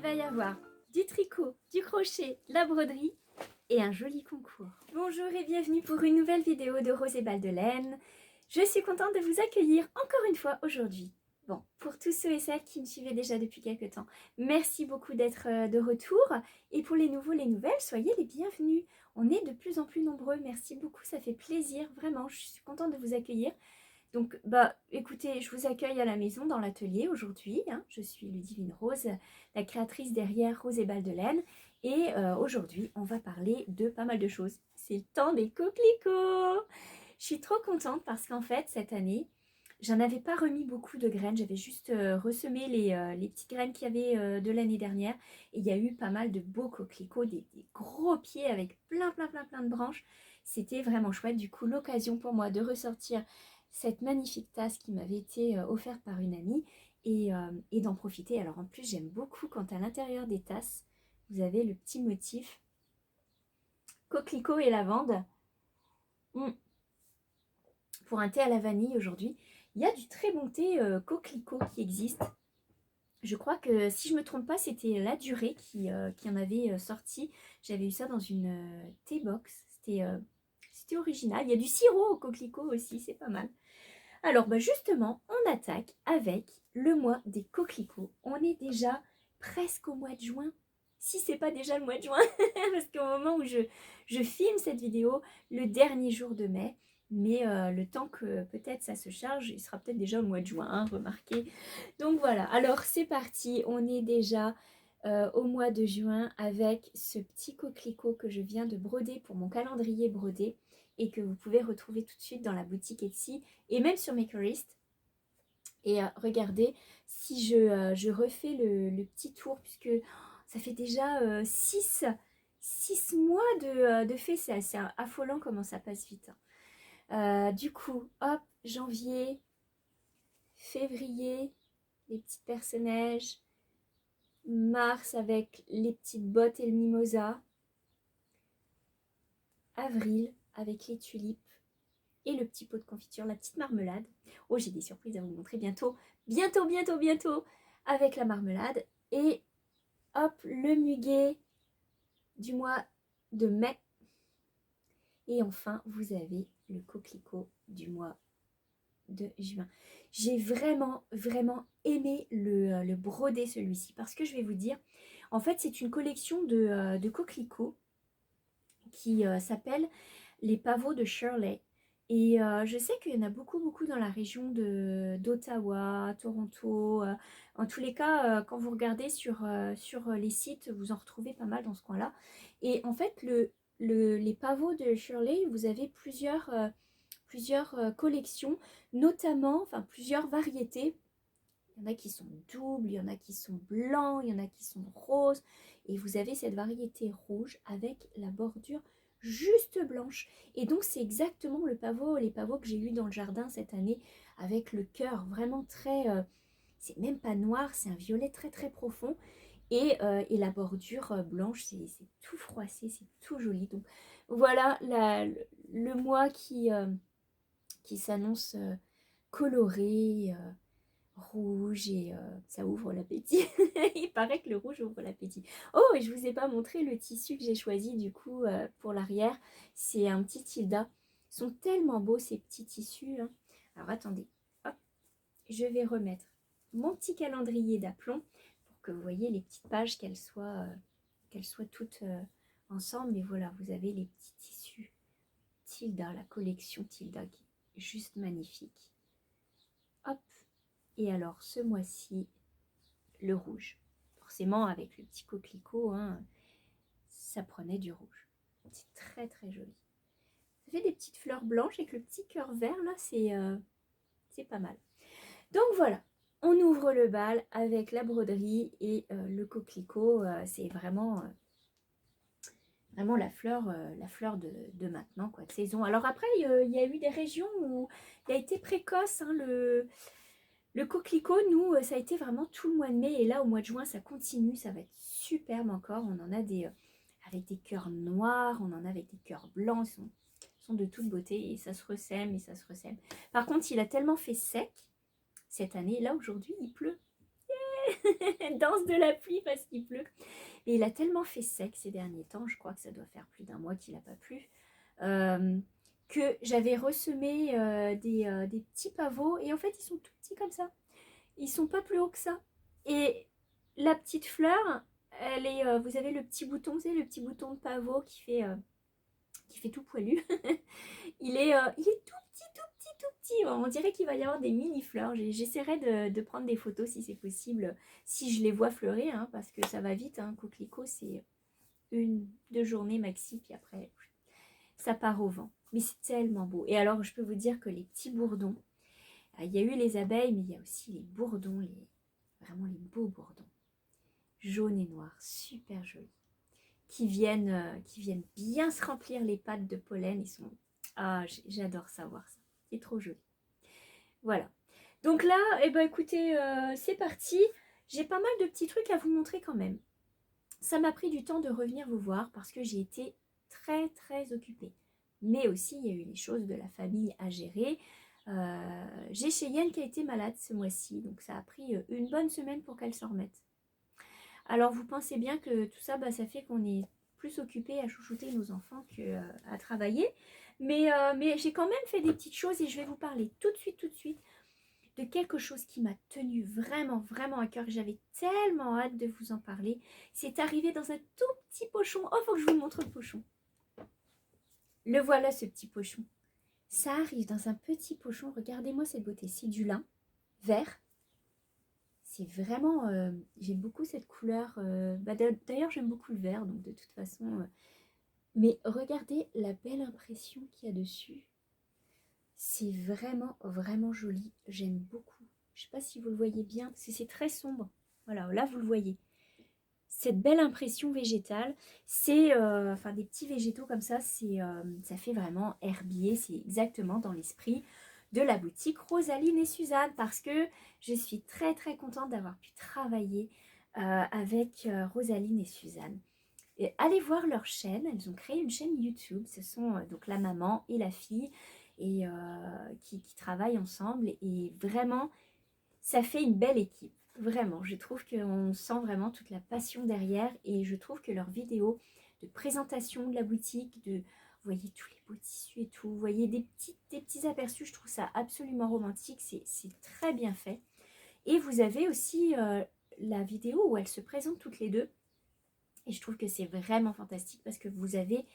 va y avoir du tricot, du crochet, de la broderie et un joli concours. Bonjour et bienvenue pour une nouvelle vidéo de Rose et Balles de Laine. Je suis contente de vous accueillir encore une fois aujourd'hui. Bon, pour tous ceux et celles qui me suivaient déjà depuis quelques temps, merci beaucoup d'être de retour. Et pour les nouveaux, les nouvelles, soyez les bienvenus. On est de plus en plus nombreux, merci beaucoup, ça fait plaisir, vraiment, je suis contente de vous accueillir. Donc, écoutez, je vous accueille à la maison dans l'atelier aujourd'hui. Je suis Ludivine Rose, la créatrice derrière Rose et Balles de Laine. Et aujourd'hui, on va parler de pas mal de choses. C'est le temps des coquelicots. Je suis trop contente parce qu'en fait, cette année, j'en avais pas remis beaucoup de graines. J'avais juste ressemé les petites graines qu'il y avait de l'année dernière. Et il y a eu pas mal de beaux coquelicots, des gros pieds avec plein de branches. C'était vraiment chouette. Du coup, l'occasion pour moi de ressortir cette magnifique tasse qui m'avait été offerte par une amie et d'en profiter. Alors en plus, j'aime beaucoup quand à l'intérieur des tasses, vous avez le petit motif coquelicot et lavande. Pour un thé à la vanille aujourd'hui, il y a du très bon thé coquelicot qui existe. Je crois que si je ne me trompe pas, c'était La Durée qui en avait sorti. J'avais eu ça dans une thé box. C'était original. Il y a du sirop au coquelicot aussi, c'est pas mal. Alors justement, on attaque avec le mois des coquelicots. On est déjà presque au mois de juin. Si c'est pas déjà le mois de juin, parce qu'au moment où je filme cette vidéo, le dernier jour de mai, mais le temps que peut-être ça se charge, il sera peut-être déjà au mois de juin, remarquez. Donc voilà, alors c'est parti, on est déjà au mois de juin avec ce petit coquelicot que je viens de broder pour mon calendrier brodé et que vous pouvez retrouver tout de suite dans la boutique Etsy et même sur Makerist. Et regardez, si je refais le petit tour, puisque ça fait déjà 6 mois de fait, c'est assez affolant comment ça passe vite. Du coup, hop, janvier, février, les petits personnages, mars avec les petites bottes et le mimosa, avril avec les tulipes, et le petit pot de confiture, la petite marmelade. Oh, j'ai des surprises à vous montrer bientôt. Bientôt avec la marmelade. Et hop, le muguet du mois de mai. Et enfin, vous avez le coquelicot du mois de juin. J'ai vraiment aimé le broder celui-ci parce que je vais vous dire, en fait, c'est une collection de coquelicots qui s'appelle les pavots de Shirley. Et je sais qu'il y en a beaucoup dans la région d'Ottawa, Toronto. En tous les cas, quand vous regardez sur les sites, vous en retrouvez pas mal dans ce coin-là. Et en fait, les pavots de Shirley, vous avez plusieurs collections, notamment, enfin plusieurs variétés. Il y en a qui sont doubles, il y en a qui sont blancs, il y en a qui sont roses. Et vous avez cette variété rouge avec la bordure juste blanche. Et donc c'est exactement les pavots que j'ai eu dans le jardin cette année avec le cœur vraiment très... c'est même pas noir, c'est un violet très profond. Et la bordure blanche, c'est tout froissé, c'est tout joli. Donc voilà le mois qui s'annonce coloré, rouge et ça ouvre l'appétit. Il paraît que le rouge ouvre l'appétit. Oh, et je vous ai pas montré le tissu que j'ai choisi du coup pour l'arrière. C'est un petit Tilda. Ils sont tellement beaux ces petits tissus. Alors attendez, hop, je vais remettre mon petit calendrier d'aplomb pour que vous voyez les petites pages qu'elles soient toutes ensemble. Et voilà, vous avez les petits tissus Tilda, la collection Tilda qui est juste magnifique. Hop. Et alors ce mois-ci, le rouge. Forcément avec le petit coquelicot, ça prenait du rouge. C'est très joli. Ça fait des petites fleurs blanches avec le petit cœur vert là, c'est pas mal. Donc voilà, on ouvre le bal avec la broderie et le coquelicot. C'est vraiment la fleur de maintenant, quoi, de saison. Alors après, il y a eu des régions où il a été précoce, le coquelicot, nous, ça a été vraiment tout le mois de mai. Et là, au mois de juin, ça continue. Ça va être superbe encore. On en a des avec des cœurs noirs. On en a avec des cœurs blancs. Ils sont de toute beauté. Et ça se ressème et ça se ressème. Par contre, il a tellement fait sec cette année. Là, aujourd'hui, il pleut. danse de la pluie parce qu'il pleut. Et il a tellement fait sec ces derniers temps, je crois que ça doit faire plus d'un mois qu'il n'a pas plu, que j'avais ressemé des petits pavots et en fait ils sont tout petits comme ça. Ils sont pas plus hauts que ça. Et la petite fleur, elle est, vous avez le petit bouton, vous savez, le petit bouton de pavot qui fait tout poilu. Il est tout petit, tout petit, tout petit. On dirait qu'il va y avoir des mini-fleurs. J'essaierai de prendre des photos si c'est possible, si je les vois fleurir, hein, parce que ça va vite. Un coquelicot, c'est 1-2 journées maxi, puis après, ça part au vent. Mais c'est tellement beau. Et alors, je peux vous dire que les petits bourdons, il y a eu les abeilles, mais il y a aussi les bourdons, vraiment les beaux bourdons, jaunes et noirs, super jolis, qui viennent bien se remplir les pattes de pollen. Ils sont... Ah, j'adore savoir ça. C'est trop joli. Voilà. Donc là, eh ben, écoutez, c'est parti. J'ai pas mal de petits trucs à vous montrer quand même. Ça m'a pris du temps de revenir vous voir parce que j'ai été très très occupée. Mais aussi, il y a eu les choses de la famille à gérer. J'ai Cheyenne qui a été malade ce mois-ci, donc ça a pris une bonne semaine pour qu'elle s'en remette. Alors vous pensez bien que tout ça, ça fait qu'on est plus occupé à chouchouter nos enfants qu'à travailler. Mais j'ai quand même fait des petites choses et je vais vous parler tout de suite de quelque chose qui m'a tenu vraiment, vraiment à cœur. J'avais tellement hâte de vous en parler. C'est arrivé dans un tout petit pochon. Oh, faut que je vous montre le pochon. Le voilà, ce petit pochon. Ça arrive dans un petit pochon. Regardez-moi cette beauté. C'est du lin vert. C'est vraiment... j'aime beaucoup cette couleur. D'ailleurs, j'aime beaucoup le vert. Donc, de toute façon... mais regardez la belle impression qu'il y a dessus. C'est vraiment, vraiment joli. J'aime beaucoup. Je ne sais pas si vous le voyez bien, parce que c'est très sombre. Voilà, là, vous le voyez. Cette belle impression végétale, c'est enfin des petits végétaux comme ça, ça fait vraiment herbier. C'est exactement dans l'esprit de la boutique Rosaline et Suzanne, parce que je suis très, très contente d'avoir pu travailler avec Rosaline et Suzanne. Et allez voir leur chaîne, elles ont créé une chaîne YouTube. Ce sont donc la maman et la fille et qui travaillent ensemble et vraiment ça fait une belle équipe, vraiment. Je trouve qu'on sent vraiment toute la passion derrière et je trouve que leurs vidéos de présentation de la boutique, vous voyez tous les beaux tissus et tout, vous voyez des petits aperçus, je trouve ça absolument romantique, c'est très bien fait. Et vous avez aussi la vidéo où elles se présentent toutes les deux et je trouve que c'est vraiment fantastique parce que vous avez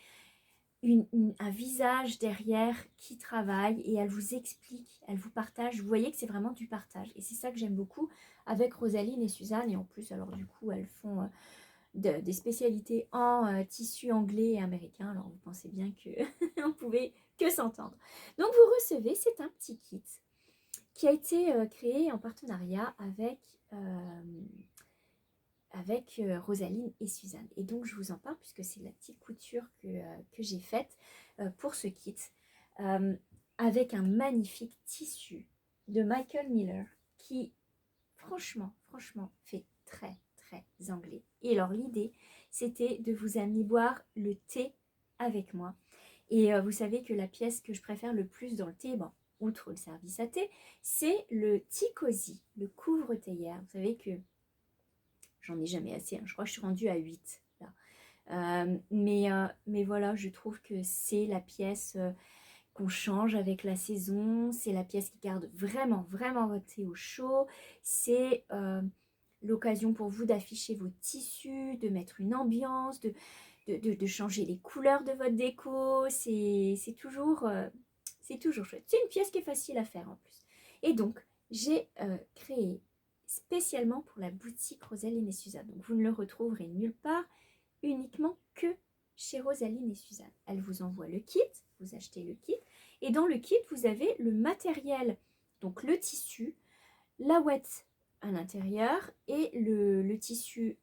un visage derrière qui travaille et elle vous explique, elle vous partage. Vous voyez que c'est vraiment du partage et c'est ça que j'aime beaucoup avec Rosaline et Suzanne. Et en plus, alors du coup, elles font des spécialités en tissu anglais et américain. Alors vous pensez bien qu'on pouvait que s'entendre. Donc vous recevez, c'est un petit kit qui a été créé en partenariat avec Rosaline et Suzanne. Et donc je vous en parle puisque c'est la petite couture que j'ai faite pour ce kit avec un magnifique tissu de Michael Miller qui franchement fait très très anglais. Et alors l'idée c'était de vous amener boire le thé avec moi. Et vous savez que la pièce que je préfère le plus dans le thé, bon, outre le service à thé, c'est le tea cozy, le couvre-théière. Vous savez que j'en ai jamais assez, hein. Je crois que je suis rendue à 8 là. Mais voilà, je trouve que c'est la pièce qu'on change avec la saison. C'est la pièce qui garde vraiment, vraiment votre thé au chaud. C'est l'occasion pour vous d'afficher vos tissus, de mettre une ambiance, de changer les couleurs de votre déco. C'est toujours chouette. C'est une pièce qui est facile à faire en plus. Et donc, j'ai créé spécialement pour la boutique Rosaline et Suzanne. Donc vous ne le retrouverez nulle part, uniquement que chez Rosaline et Suzanne. Elle vous envoie le kit, vous achetez le kit, et dans le kit, vous avez le matériel, donc le tissu, la ouette à l'intérieur et le tissu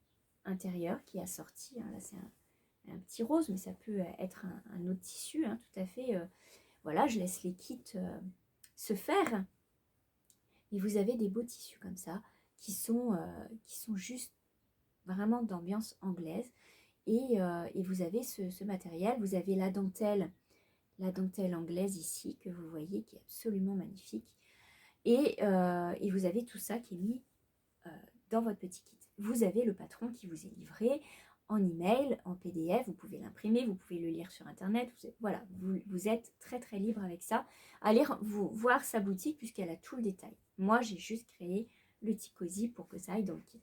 intérieur qui est assorti. Hein, là, c'est un petit rose, mais ça peut être un autre tissu, hein, tout à fait. Voilà, je laisse les kits se faire. Et vous avez des beaux tissus comme ça qui sont juste vraiment d'ambiance anglaise. Et vous avez ce matériel, vous avez la dentelle anglaise ici que vous voyez qui est absolument magnifique. Et vous avez tout ça qui est mis dans votre petit kit. Vous avez le patron qui vous est livré en email, en PDF, vous pouvez l'imprimer, vous pouvez le lire sur internet, voilà, vous êtes très très libre avec ça. Allez voir sa boutique puisqu'elle a tout le détail. Moi j'ai juste créé le Ticosi pour que ça aille dans le kit.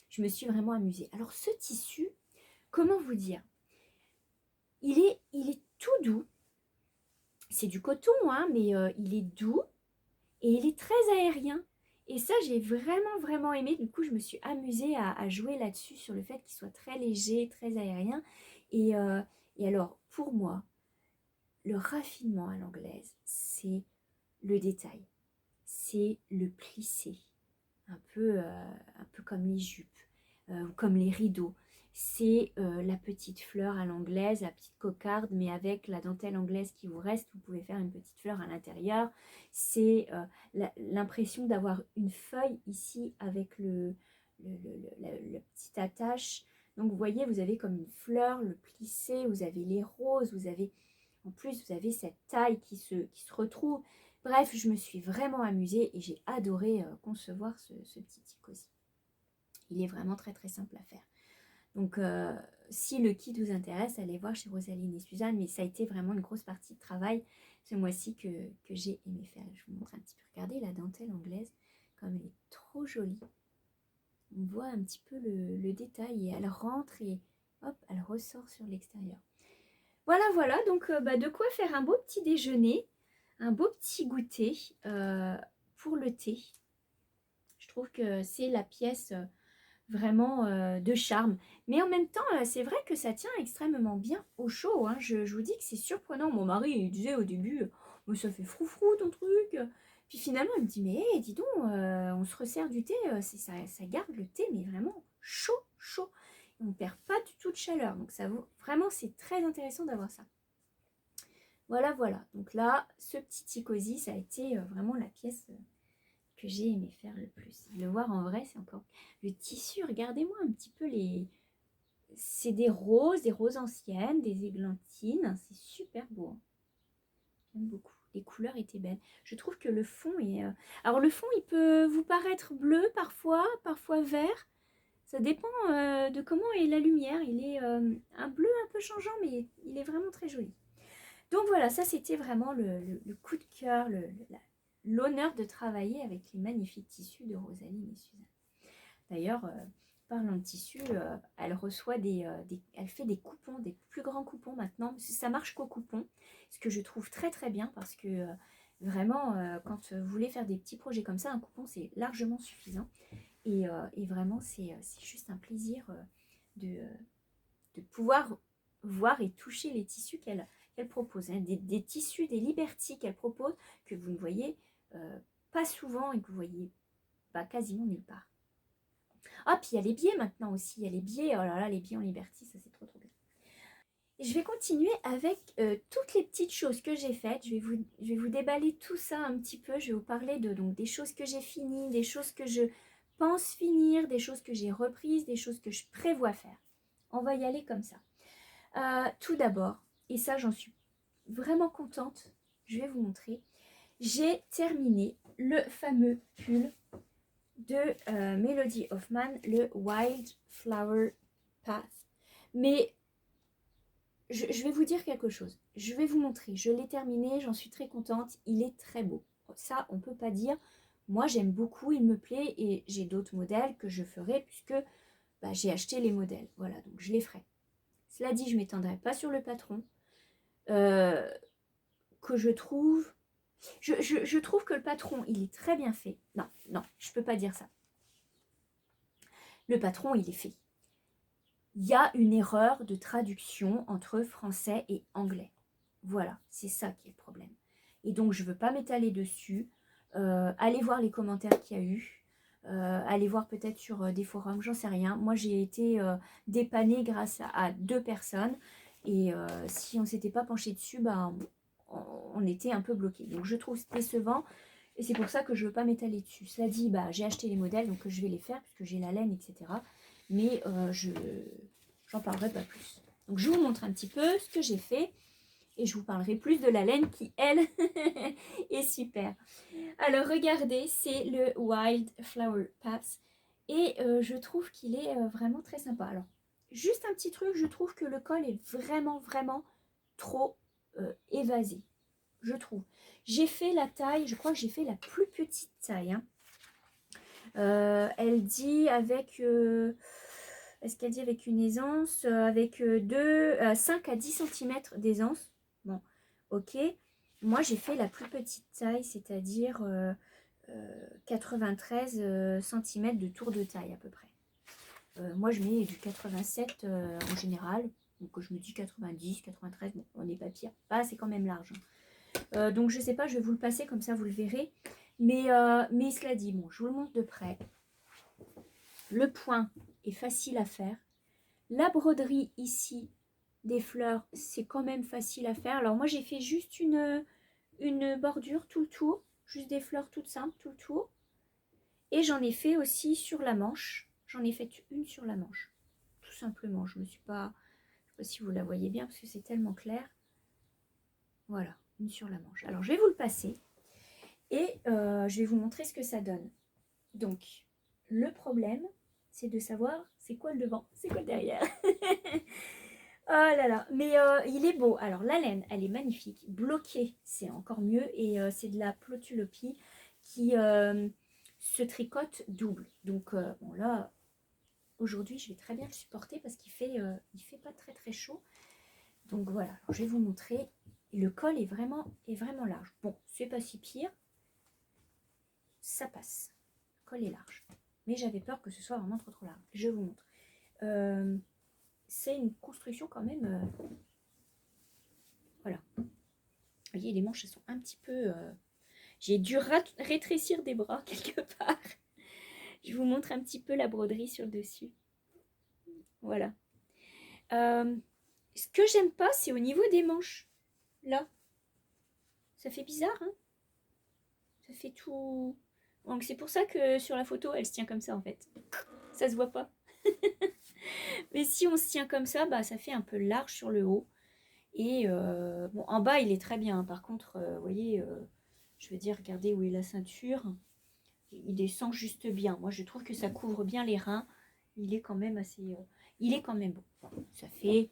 Je me suis vraiment amusée. Alors ce tissu, comment vous dire, il est tout doux, c'est du coton hein, mais il est doux et il est très aérien. Et ça, j'ai vraiment aimé. Du coup, je me suis amusée à jouer là-dessus, sur le fait qu'il soit très léger, très aérien. Et alors, pour moi, le raffinement à l'anglaise, c'est le détail. C'est le plissé. Un peu comme les jupes, ou comme les rideaux. C'est la petite fleur à l'anglaise, la petite cocarde, mais avec la dentelle anglaise qui vous reste, vous pouvez faire une petite fleur à l'intérieur. C'est l'impression d'avoir une feuille ici avec la petite attache. Donc vous voyez, vous avez comme une fleur, le plissé, vous avez les roses, en plus vous avez cette taille qui se retrouve. Bref, je me suis vraiment amusée et j'ai adoré concevoir ce petit Ticosi. Il est vraiment très très simple à faire. Donc si le kit vous intéresse, allez voir chez Rosaline et Suzanne, mais ça a été vraiment une grosse partie de travail ce mois-ci que j'ai aimé faire. Je vous montre un petit peu, regardez la dentelle anglaise, comme elle est trop jolie. On voit un petit peu le détail et elle rentre et hop, elle ressort sur l'extérieur. Voilà, donc de quoi faire un beau petit déjeuner, un beau petit goûter pour le thé. Je trouve que c'est la pièce vraiment de charme. Mais en même temps, c'est vrai que ça tient extrêmement bien au chaud. Hein. Je vous dis que c'est surprenant. Mon mari il disait au début, oh, ça fait froufrou ton truc. Puis finalement, il me dit, mais hey, dis donc, on se resserre du thé, ça garde le thé, mais vraiment chaud. On ne perd pas du tout de chaleur. Donc ça vaut vraiment, c'est très intéressant d'avoir ça. Voilà. Donc là, ce petit Ticosi, ça a été vraiment la pièce que j'ai aimé faire le plus. Le voir en vrai, c'est encore... Le tissu, regardez-moi un petit peu les... C'est des roses anciennes, des églantines. C'est super beau. Hein. J'aime beaucoup. Les couleurs étaient belles. Je trouve que le fond est... Alors le fond, il peut vous paraître bleu parfois vert. Ça dépend de comment est la lumière. Il est un bleu un peu changeant, mais il est vraiment très joli. Donc voilà, ça c'était vraiment le coup de cœur, l'honneur de travailler avec les magnifiques tissus de Rosaline et Suzanne. D'ailleurs, parlant de tissus, elle reçoit elle fait des coupons, des plus grands coupons maintenant. Ça marche qu'au coupon, ce que je trouve très très bien parce que vraiment, quand vous voulez faire des petits projets comme ça, un coupon c'est largement suffisant. Et vraiment, c'est juste un plaisir de pouvoir voir et toucher les tissus qu'elle propose, hein, des tissus, des Liberty qu'elle propose, que vous ne voyez pas souvent et que vous voyez quasiment nulle part. Ah, puis il y a les biais maintenant aussi, il y a les biais, oh là là, les biais en Liberty, ça c'est trop bien. Et je vais continuer avec toutes les petites choses que j'ai faites, je vais vous déballer tout ça un petit peu, je vais vous parler donc, des choses que j'ai finies, des choses que je pense finir, des choses que j'ai reprises, des choses que je prévois faire. On va y aller comme ça. Tout d'abord, et ça j'en suis vraiment contente, je vais vous montrer, j'ai terminé le fameux pull de Melody Hoffman, le Wild Flower Path. Mais je vais vous dire quelque chose, je vais vous montrer, je l'ai terminé, j'en suis très contente, il est très beau. Ça, on ne peut pas dire, moi j'aime beaucoup, il me plaît et j'ai d'autres modèles que je ferai puisque j'ai acheté les modèles. Voilà, donc je les ferai. Cela dit, je ne m'étendrai pas sur le patron. Que je trouve... Je trouve que le patron, il est très bien fait. Non, je ne peux pas dire ça. Le patron, il est fait. Il y a une erreur de traduction entre français et anglais. Voilà, c'est ça qui est le problème. Et donc, je ne veux pas m'étaler dessus. Allez voir les commentaires qu'il y a eu. Allez voir peut-être sur des forums, j'en sais rien. Moi, j'ai été dépannée grâce à 2 personnes. Et si on ne s'était pas penché dessus, on était un peu bloqué. Donc, je trouve décevant. Et c'est pour ça que je ne veux pas m'étaler dessus. Cela dit, j'ai acheté les modèles, donc je vais les faire, puisque j'ai la laine, etc. Mais j'en parlerai pas plus. Donc, je vous montre un petit peu ce que j'ai fait. Et je vous parlerai plus de la laine qui, elle, est super. Alors, regardez, c'est le Wild Flower Paths. Et je trouve qu'il est vraiment très sympa. Alors, juste un petit truc, je trouve que le col est vraiment, vraiment trop évasé. Je trouve. J'ai fait la taille, je crois que j'ai fait la plus petite taille. Hein. Elle dit avec... est-ce qu'elle dit avec une aisance avec 5 à 10 cm d'aisance. Bon, ok. Moi, j'ai fait la plus petite taille, c'est-à-dire 93 cm de tour de taille à peu près. Moi, je mets du 87 en général. Donc, je me dis 90, 93. Bon, on n'est pas pire. Ah, c'est quand même large. Donc, je sais pas, je vais vous le passer comme ça, vous le verrez. Mais cela dit, bon, je vous le montre de près. Le point est facile à faire. La broderie ici, des fleurs, c'est quand même facile à faire. Alors, moi, j'ai fait juste une bordure tout le tour. Juste des fleurs toutes simples tout le tour. Et j'en ai fait aussi sur la manche. J'en ai fait une sur la manche. Tout simplement. Je me suis pas... Je sais pas si vous la voyez bien parce que c'est tellement clair. Voilà, une sur la manche. Alors, je vais vous le passer. Et je vais vous montrer ce que ça donne. Donc, le problème, c'est de savoir c'est quoi le devant, c'est quoi le derrière. Oh là là, mais il est beau. Alors, la laine, elle est magnifique. Bloquée, c'est encore mieux. Et c'est de la plotulopie qui se tricote double. Donc, bon là, aujourd'hui, je vais très bien le supporter parce il fait pas très très chaud. Donc voilà, alors, je vais vous montrer. Le col est vraiment large. Bon, c'est pas si pire. Ça passe. Le col est large. Mais j'avais peur que ce soit vraiment trop large. Je vous montre. C'est une construction quand même... voilà. Vous voyez, les manches elles sont un petit peu... j'ai dû rétrécir des bras quelque part. Je vous montre un petit peu la broderie sur le dessus. Voilà. Ce que j'aime pas, c'est au niveau des manches. Là. Ça fait bizarre, hein? Ça fait tout... Donc c'est pour ça que sur la photo, elle se tient comme ça en fait. Ça se voit pas. Mais si on se tient comme ça, bah, ça fait un peu large sur le haut. Et bon, en bas, il est très bien. Par contre, vous voyez, je veux dire, regardez où est la ceinture. Il descend juste bien. Moi, je trouve que ça couvre bien les reins. Il est quand même assez... il est quand même beau. Bon, ça fait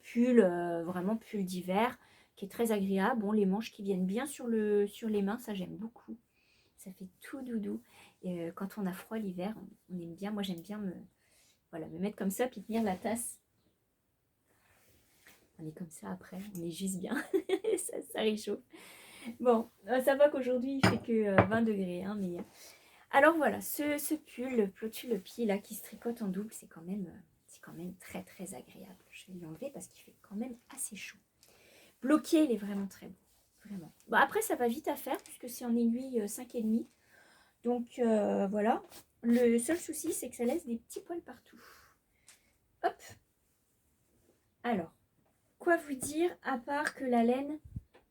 pull, vraiment pull d'hiver, qui est très agréable. Bon, les manches qui viennent bien sur les mains, ça j'aime beaucoup. Ça fait tout doudou. Et quand on a froid l'hiver, on aime bien. Moi, j'aime bien me mettre comme ça, puis tenir la tasse. On est comme ça après, on est juste bien. ça réchauffe. Bon, ça va qu'aujourd'hui, il fait que 20 degrés. Hein, mais... Alors voilà, ce pull, le plotulopie là, qui se tricote en double, c'est quand même très très agréable. Je vais l'enlever parce qu'il fait quand même assez chaud. Bloqué, il est vraiment très beau. Vraiment. Bon, après, ça va vite à faire puisque c'est en aiguille 5,5. Donc voilà. Le seul souci, c'est que ça laisse des petits poils partout. Hop. Alors, quoi vous dire à part que la laine,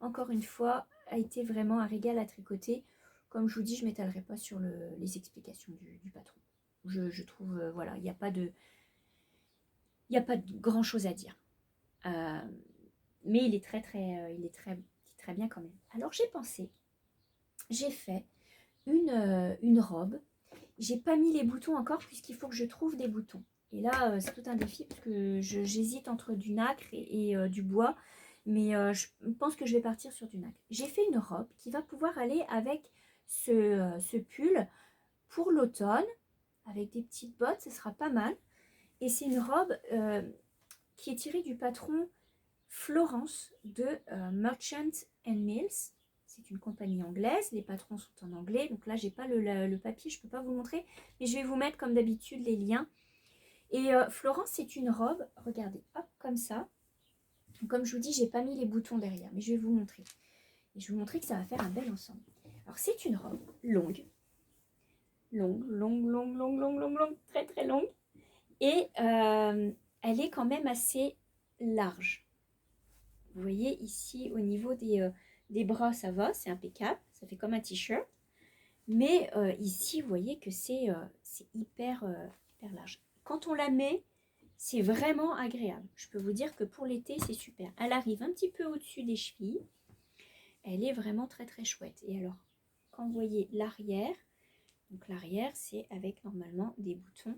encore une fois, a été vraiment un régal à tricoter. Comme je vous dis, je ne m'étalerai pas sur les explications du patron. Je trouve, voilà, il n'y a pas de grand chose à dire. Mais il est très bien quand même. Alors j'ai pensé, j'ai fait une robe. J'ai pas mis les boutons encore puisqu'il faut que je trouve des boutons. Et là, c'est tout un défi parce que j'hésite entre du nacre et du bois. Mais je pense que je vais partir sur du nacre. J'ai fait une robe qui va pouvoir aller avec ce pull pour l'automne. Avec des petites bottes, ce sera pas mal. Et c'est une robe qui est tirée du patron Florence de Merchant Mills. C'est une compagnie anglaise, les patrons sont en anglais, donc là j'ai pas le papier, je peux pas vous montrer, mais je vais vous mettre comme d'habitude les liens. Et Florence, c'est une robe, regardez, hop, comme ça. Comme je vous dis, j'ai pas mis les boutons derrière, mais je vais vous montrer. Et je vais vous montrer que ça va faire un bel ensemble. Alors c'est une robe longue, très très longue, et elle est quand même assez large. Vous voyez ici au niveau des bras, ça va, c'est impeccable, ça fait comme un t-shirt. Mais ici, vous voyez que c'est hyper large. Quand on la met, c'est vraiment agréable. Je peux vous dire que pour l'été, c'est super. Elle arrive un petit peu au-dessus des chevilles. Elle est vraiment très très chouette. Et alors, quand vous voyez l'arrière, Donc l'arrière, c'est avec normalement des boutons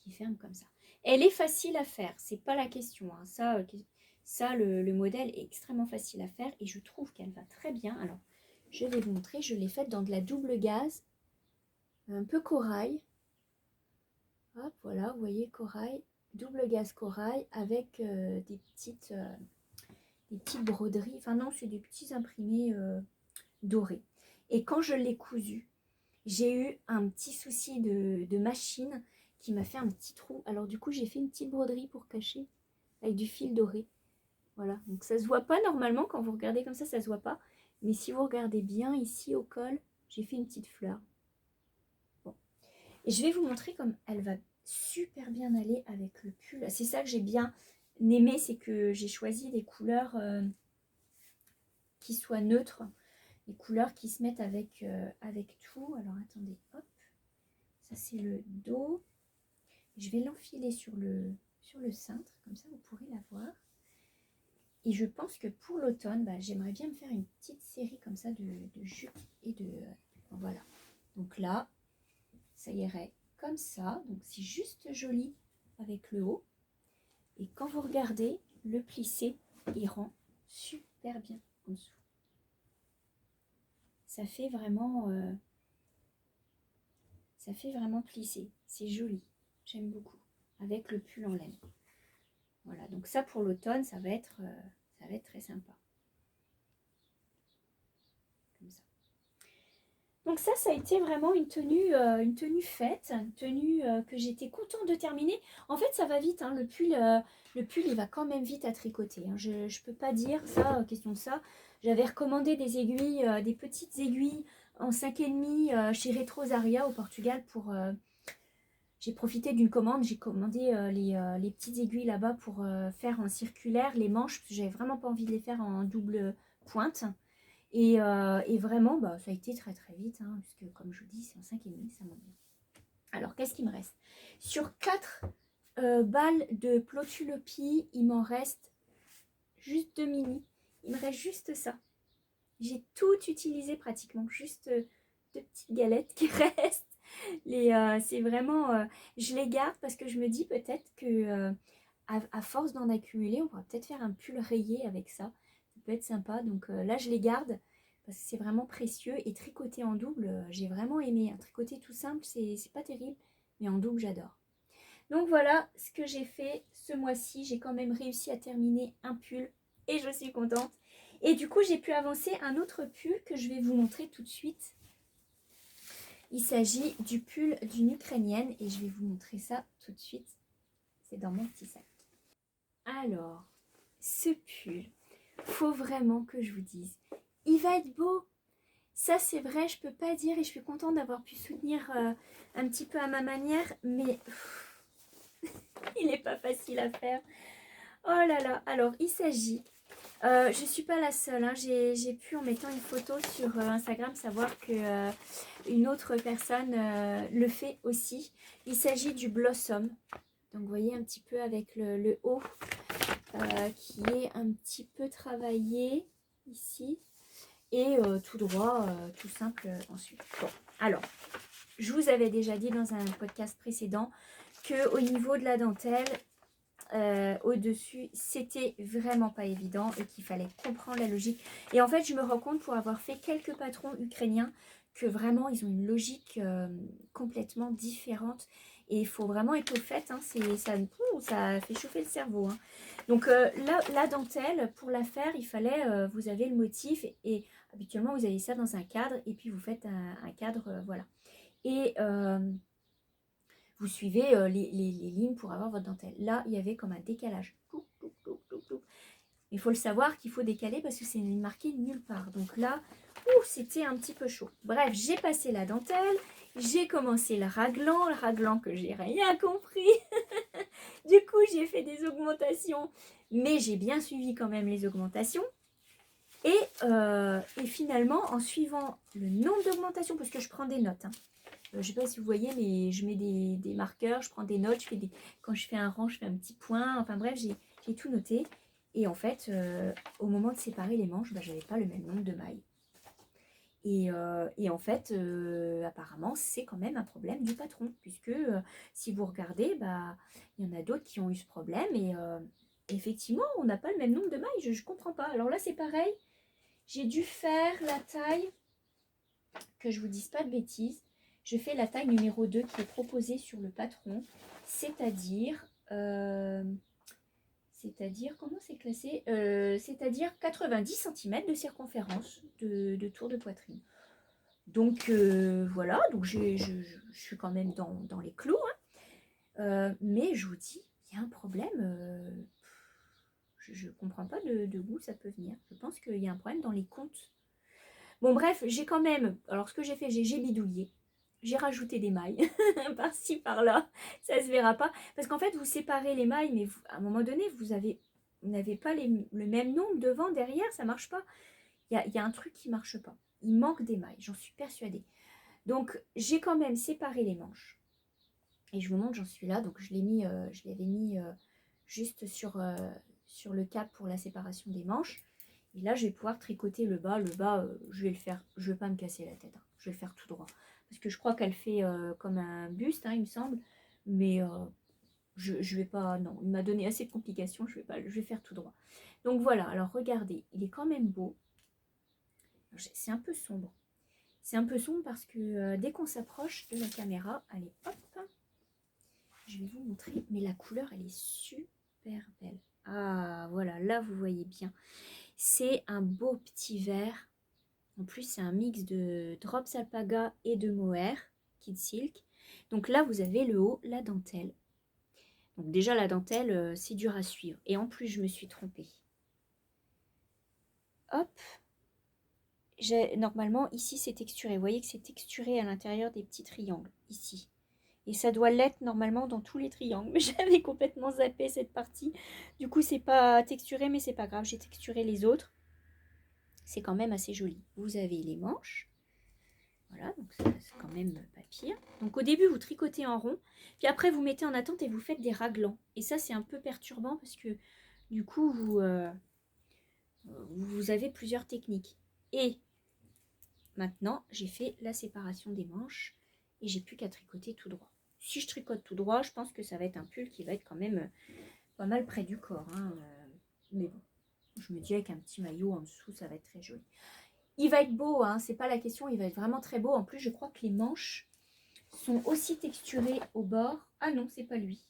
qui ferment comme ça. Elle est facile à faire, c'est pas la question. Hein. Ça le modèle est extrêmement facile à faire et je trouve qu'elle va très bien. Alors, je vais vous montrer, je l'ai faite dans de la double gaze, un peu corail. Hop, voilà, vous voyez, corail, double gaze corail avec des petites broderies. Enfin non, c'est des petits imprimés dorés. Et quand je l'ai cousu, j'ai eu un petit souci de machine qui m'a fait un petit trou. Alors du coup, j'ai fait une petite broderie pour cacher avec du fil doré. Voilà, donc ça se voit pas normalement. Quand vous regardez comme ça se voit pas. Mais si vous regardez bien ici au col, j'ai fait une petite fleur. Bon. Et je vais vous montrer comme elle va super bien aller avec le pull. C'est ça que j'ai bien aimé, c'est que j'ai choisi des couleurs qui soient neutres. Les couleurs qui se mettent avec tout. Alors attendez, hop. Ça c'est le dos. Je vais l'enfiler sur le cintre, comme ça vous pourrez la voir. Et je pense que pour l'automne, j'aimerais bien me faire une petite série comme ça de jupes et de... voilà. Donc là, ça irait comme ça. Donc c'est juste joli avec le haut. Et quand vous regardez, le plissé, il rend super bien en dessous. Ça fait vraiment plissé. C'est joli. J'aime beaucoup. Avec le pull en laine. Voilà, donc ça pour l'automne, ça va être très sympa. Comme ça. Donc ça a été vraiment une tenue faite, une tenue que j'étais contente de terminer. En fait, ça va vite, hein, le pull, il va quand même vite à tricoter. Hein. Je ne peux pas dire ça, question de ça. J'avais recommandé des aiguilles, des petites aiguilles en 5,5 chez Retrosaria au Portugal pour... j'ai profité d'une commande, j'ai commandé les petites aiguilles là-bas pour faire en circulaire les manches, parce que j'avais vraiment pas envie de les faire en double pointe. Et vraiment, ça a été très très vite, hein, puisque comme je vous dis, c'est en 5,5, ça monte bien. Alors, qu'est-ce qu'il me reste? Sur 4 balles de Plotulopie, il m'en reste juste 2 mini. Il me reste juste ça. J'ai tout utilisé pratiquement, juste 2 petites galettes qui restent. C'est vraiment, je les garde parce que je me dis peut-être que à force d'en accumuler, on pourra peut-être faire un pull rayé avec ça. Ça peut être sympa. Donc là, je les garde parce que c'est vraiment précieux. Et tricoter en double, j'ai vraiment aimé. Un tricoter tout simple, c'est pas terrible, mais en double, j'adore. Donc voilà ce que j'ai fait ce mois-ci. J'ai quand même réussi à terminer un pull et je suis contente. Et du coup, j'ai pu avancer un autre pull que je vais vous montrer tout de suite. Il s'agit du pull d'une Ukrainienne et je vais vous montrer ça tout de suite. C'est dans mon petit sac. Alors, ce pull, faut vraiment que je vous dise, il va être beau. Ça, c'est vrai, je peux pas dire et je suis contente d'avoir pu soutenir un petit peu à ma manière, mais il n'est pas facile à faire. Oh là là, alors il s'agit... je ne suis pas la seule, hein. J'ai pu en mettant une photo sur Instagram savoir que une autre personne le fait aussi. Il s'agit du Blossom. Donc vous voyez un petit peu avec le haut qui est un petit peu travaillé ici. Et tout droit, tout simple ensuite. Bon, alors, je vous avais déjà dit dans un podcast précédent qu'au niveau de la dentelle, au-dessus, c'était vraiment pas évident et qu'il fallait comprendre la logique. Et en fait, je me rends compte pour avoir fait quelques patrons ukrainiens que vraiment, ils ont une logique complètement différente. Et il faut vraiment être au fait, hein, ça fait chauffer le cerveau. Hein. Donc la dentelle, pour la faire, il fallait, vous avez le motif et habituellement, vous avez ça dans un cadre et puis vous faites un cadre, voilà. Et vous suivez les lignes pour avoir votre dentelle. Là, il y avait comme un décalage. Il faut le savoir qu'il faut décaler parce que c'est marqué nulle part. Donc là, c'était un petit peu chaud. Bref, j'ai passé la dentelle. J'ai commencé le raglan que j'ai rien compris. Du coup, j'ai fait des augmentations. Mais j'ai bien suivi quand même les augmentations. Et finalement, en suivant le nombre d'augmentations, parce que je prends des notes, hein. Je ne sais pas si vous voyez, mais je mets des marqueurs, je prends des notes, quand je fais un rang, je fais un petit point. Enfin bref, j'ai tout noté. Et en fait, au moment de séparer les manches, je n'avais pas le même nombre de mailles. Et en fait, apparemment, c'est quand même un problème du patron, puisque si vous regardez, bah, il y en a d'autres qui ont eu ce problème, et effectivement, on n'a pas le même nombre de mailles, je ne comprends pas. Alors là, c'est pareil, j'ai dû faire la taille, que je vous dise pas de bêtises, je fais la taille numéro 2 qui est proposée sur le patron, c'est-à-dire, comment c'est classé, c'est-à-dire 90 cm de circonférence de tour de poitrine. Donc voilà, donc je suis quand même dans les clous, hein. Mais je vous dis, il y a un problème, je ne comprends pas de où ça peut venir. Je pense qu'il y a un problème dans les comptes. Bon bref, j'ai quand même, alors ce que j'ai fait, j'ai bidouillé, j'ai rajouté des mailles, par-ci, par-là, ça se verra pas. Parce qu'en fait, vous séparez les mailles, mais à un moment donné, vous n'avez pas le même nombre devant, derrière, ça marche pas. Il y a un truc qui marche pas. Il manque des mailles, j'en suis persuadée. Donc, j'ai quand même séparé les manches. Et je vous montre, j'en suis là. Donc, je l'avais mis juste sur le cap pour la séparation des manches. Et là, je vais pouvoir tricoter le bas. Le bas, je vais le faire. Je vais pas me casser la tête, hein. Je vais le faire tout droit. Parce que je crois qu'elle fait comme un buste, hein, il me semble. Mais je vais pas... Non, il m'a donné assez de complications. Je vais faire tout droit. Donc, voilà. Alors, regardez. Il est quand même beau. C'est un peu sombre. C'est un peu sombre parce que dès qu'on s'approche de la caméra, allez, hop, je vais vous montrer. Mais la couleur, elle est super belle. Ah, voilà, là, vous voyez bien. C'est un beau petit vert. En plus, c'est un mix de Drops Alpaga et de mohair, Kid Silk. Donc là, vous avez le haut, la dentelle. Donc déjà, la dentelle, c'est dur à suivre. Et en plus, je me suis trompée. Hop. Normalement, ici, c'est texturé. Vous voyez que c'est texturé à l'intérieur des petits triangles, ici. Et ça doit l'être normalement dans tous les triangles. Mais j'avais complètement zappé cette partie. Du coup, c'est pas texturé, mais c'est pas grave. J'ai texturé les autres. C'est quand même assez joli. Vous avez les manches. Voilà, donc ça, c'est quand même pas pire. Donc au début, vous tricotez en rond. Puis après, vous mettez en attente et vous faites des raglans. Et ça, c'est un peu perturbant parce que du coup, vous avez plusieurs techniques. Et maintenant, j'ai fait la séparation des manches et j'ai plus qu'à tricoter tout droit. Si je tricote tout droit, je pense que ça va être un pull qui va être quand même pas mal près du corps, hein. Mais bon, je me dis avec un petit maillot en dessous, ça va être très joli. Il va être beau, hein, c'est pas la question, il va être vraiment très beau. En plus, je crois que les manches sont aussi texturées au bord. Ah non, c'est pas lui.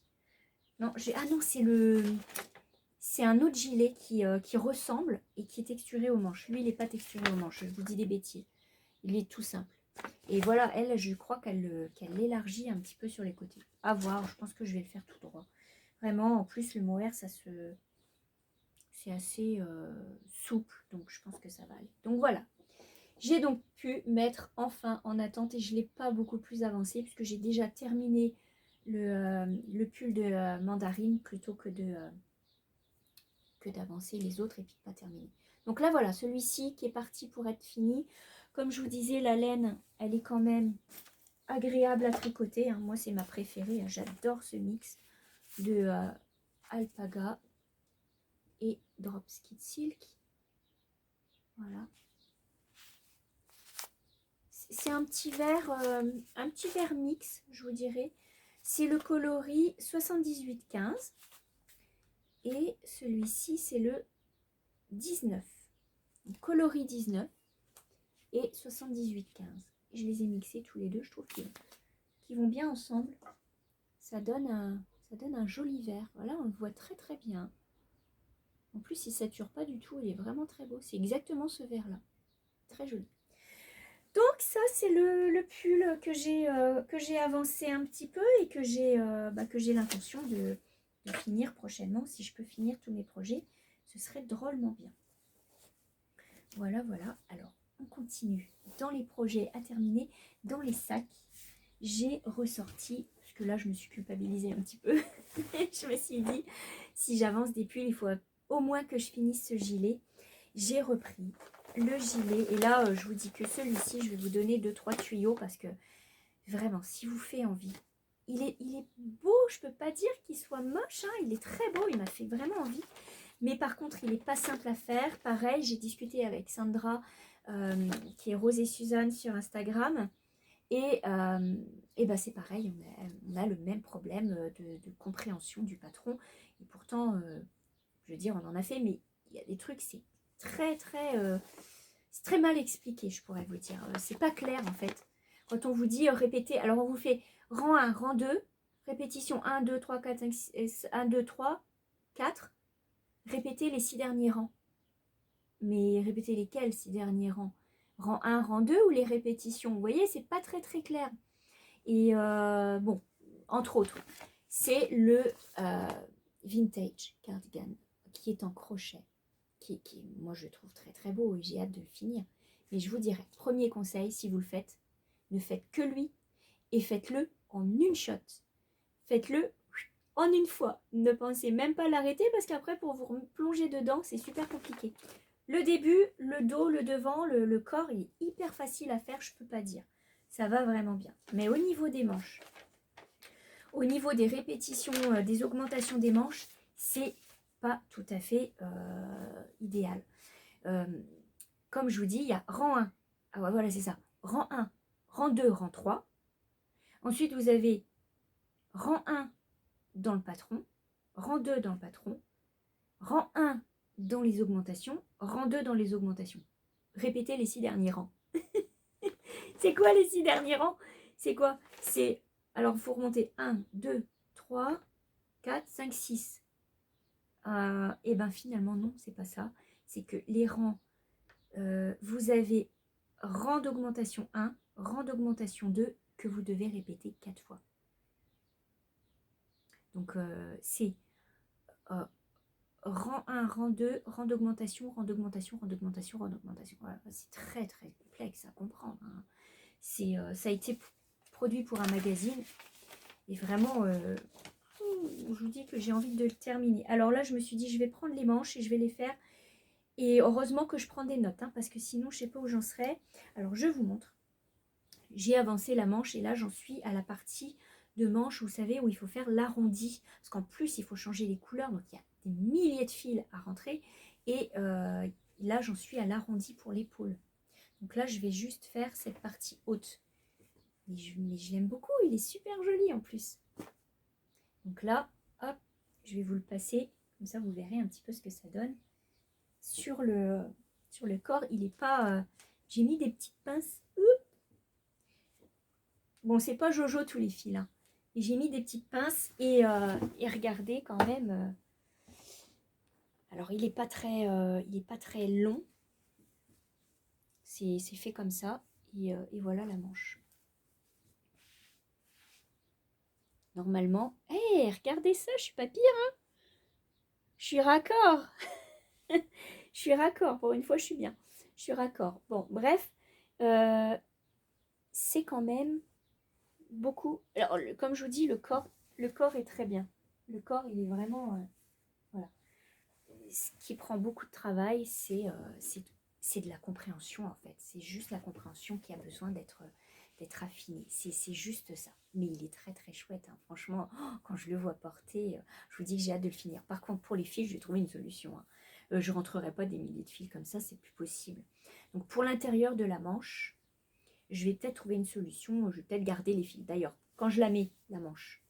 Non, ah non, c'est un autre gilet qui ressemble et qui est texturé aux manches. Lui, il n'est pas texturé aux manches, je vous dis des bêtises. Il est tout simple. Et voilà, elle, je crois qu'elle l'élargit un petit peu sur les côtés. À voir, je pense que je vais le faire tout droit. Vraiment, en plus, le mohair, c'est assez souple, donc je pense que ça va aller. Donc voilà, j'ai donc pu mettre enfin en attente et je ne l'ai pas beaucoup plus avancé puisque j'ai déjà terminé le pull de mandarine plutôt que d'avancer les autres et puis de pas terminer. Donc là voilà, celui-ci qui est parti pour être fini. Comme je vous disais, la laine, elle est quand même agréable à tricoter, hein. Moi, c'est ma préférée, hein. J'adore ce mix de alpaga et Drops Kid Silk. Voilà. C'est un petit vert mix, je vous dirais. C'est le coloris 7815 et celui-ci c'est le 19. Donc, coloris 19 et 7815. Je les ai mixés tous les deux, je trouve qu'ils vont bien ensemble. Ça donne un joli vert. Voilà, on le voit très très bien. En plus, il ne sature pas du tout, il est vraiment très beau. C'est exactement ce vert-là. Très joli. Donc ça, c'est le pull que j'ai avancé un petit peu et que j'ai l'intention de finir prochainement. Si je peux finir tous mes projets, ce serait drôlement bien. Voilà, voilà. Alors, on continue dans les projets à terminer. Dans les sacs, j'ai ressorti, parce que là, je me suis culpabilisée un petit peu. Je me suis dit, si j'avance des pulls, il faut au moins que je finisse ce gilet. J'ai repris le gilet et là je vous dis que celui-ci je vais vous donner 2-3 tuyaux parce que vraiment si vous fait envie, il est beau, je peux pas dire qu'il soit moche, hein, il est très beau, il m'a fait vraiment envie, mais par contre il est pas simple à faire. Pareil, j'ai discuté avec Sandra qui est Rose et Suzanne sur Instagram. Et ben c'est pareil, on a le même problème de compréhension du patron. Et pourtant, je veux dire, on en a fait, mais il y a des trucs, c'est c'est très mal expliqué, je pourrais vous dire. C'est pas clair en fait. Quand on vous dit répéter, alors on vous fait rang 1, rang 2, répétition 1, 2, 3, 4, 5, 6, 1, 2, 3, 4, répétez les 6 derniers rangs. Mais répétez lesquels 6 derniers rangs? Rang 1, rang 2 ou les répétitions? Vous voyez, c'est pas très clair. Et bon, entre autres, c'est le vintage cardigan qui est en crochet, qui moi je trouve très beau et j'ai hâte de le finir. Mais je vous dirais, premier conseil, si vous le faites, ne faites que lui et faites-le en une shot. Faites-le en une fois. Ne pensez même pas l'arrêter parce qu'après pour vous plonger dedans, c'est super compliqué. Le début, le dos, le devant, le corps, il est hyper facile à faire, je peux pas dire. Ça va vraiment bien. Mais au niveau des manches, au niveau des répétitions, des augmentations des manches, c'est pas tout à fait idéal. Comme je vous dis, il y a rang 1. Ah ouais, voilà, c'est ça. Rang 1, rang 2, rang 3. Ensuite, vous avez rang 1 dans le patron, rang 2 dans le patron, rang 1 dans les augmentations, rang 2 dans les augmentations. Répétez les 6 derniers rangs. C'est quoi les 6 derniers rangs? C'est quoi? C'est... Alors, il faut remonter 1, 2, 3, 4, 5, 6. Et bien finalement, non, c'est pas ça. C'est que les rangs, vous avez rang d'augmentation 1, rang d'augmentation 2, que vous devez répéter 4 fois. Donc, c'est rang 1, rang 2, rang d'augmentation, rang d'augmentation, rang d'augmentation, rang d'augmentation. Voilà, c'est très complexe à comprendre. Hein. Ça a été produit pour un magazine. Et vraiment, je vous dis que j'ai envie de le terminer. Alors là, je me suis dit, je vais prendre les manches et je vais les faire. Et heureusement que je prends des notes, hein, parce que sinon, je ne sais pas où j'en serais. Alors, je vous montre. J'ai avancé la manche et là, j'en suis à la partie de manche, vous savez, où il faut faire l'arrondi. Parce qu'en plus, il faut changer les couleurs. Donc, il y a des milliers de fils à rentrer. Et là, j'en suis à l'arrondi pour l'épaule. Donc là, je vais juste faire cette partie haute. Mais je l'aime beaucoup, il est super joli en plus. Donc là, hop, je vais vous le passer. Comme ça, vous verrez un petit peu ce que ça donne. Sur le corps, il n'est pas... j'ai mis des petites pinces. Bon, c'est pas Jojo tous les fils. Hein. Et j'ai mis des petites pinces et regardez quand même. Alors, il n'est pas très long. C'est fait comme ça. Et voilà la manche. Normalement... Hé, regardez ça, je suis pas pire. Hein, je suis raccord. Je suis raccord. Pour une fois, je suis bien. Je suis raccord. Bon, bref. C'est quand même beaucoup. Alors, comme je vous dis, le corps est très bien. Le corps, il est vraiment... voilà. Ce qui prend beaucoup de travail, c'est de la compréhension, en fait. C'est juste la compréhension qui a besoin d'être affinée. C'est juste ça. Mais il est très chouette. Hein. Franchement, quand je le vois porter, je vous dis que j'ai hâte de le finir. Par contre, pour les fils, je vais trouver une solution. Hein. Je ne rentrerai pas des milliers de fils comme ça, c'est plus possible. Donc, pour l'intérieur de la manche, je vais peut-être trouver une solution. Je vais peut-être garder les fils. D'ailleurs, quand je la mets, la manche,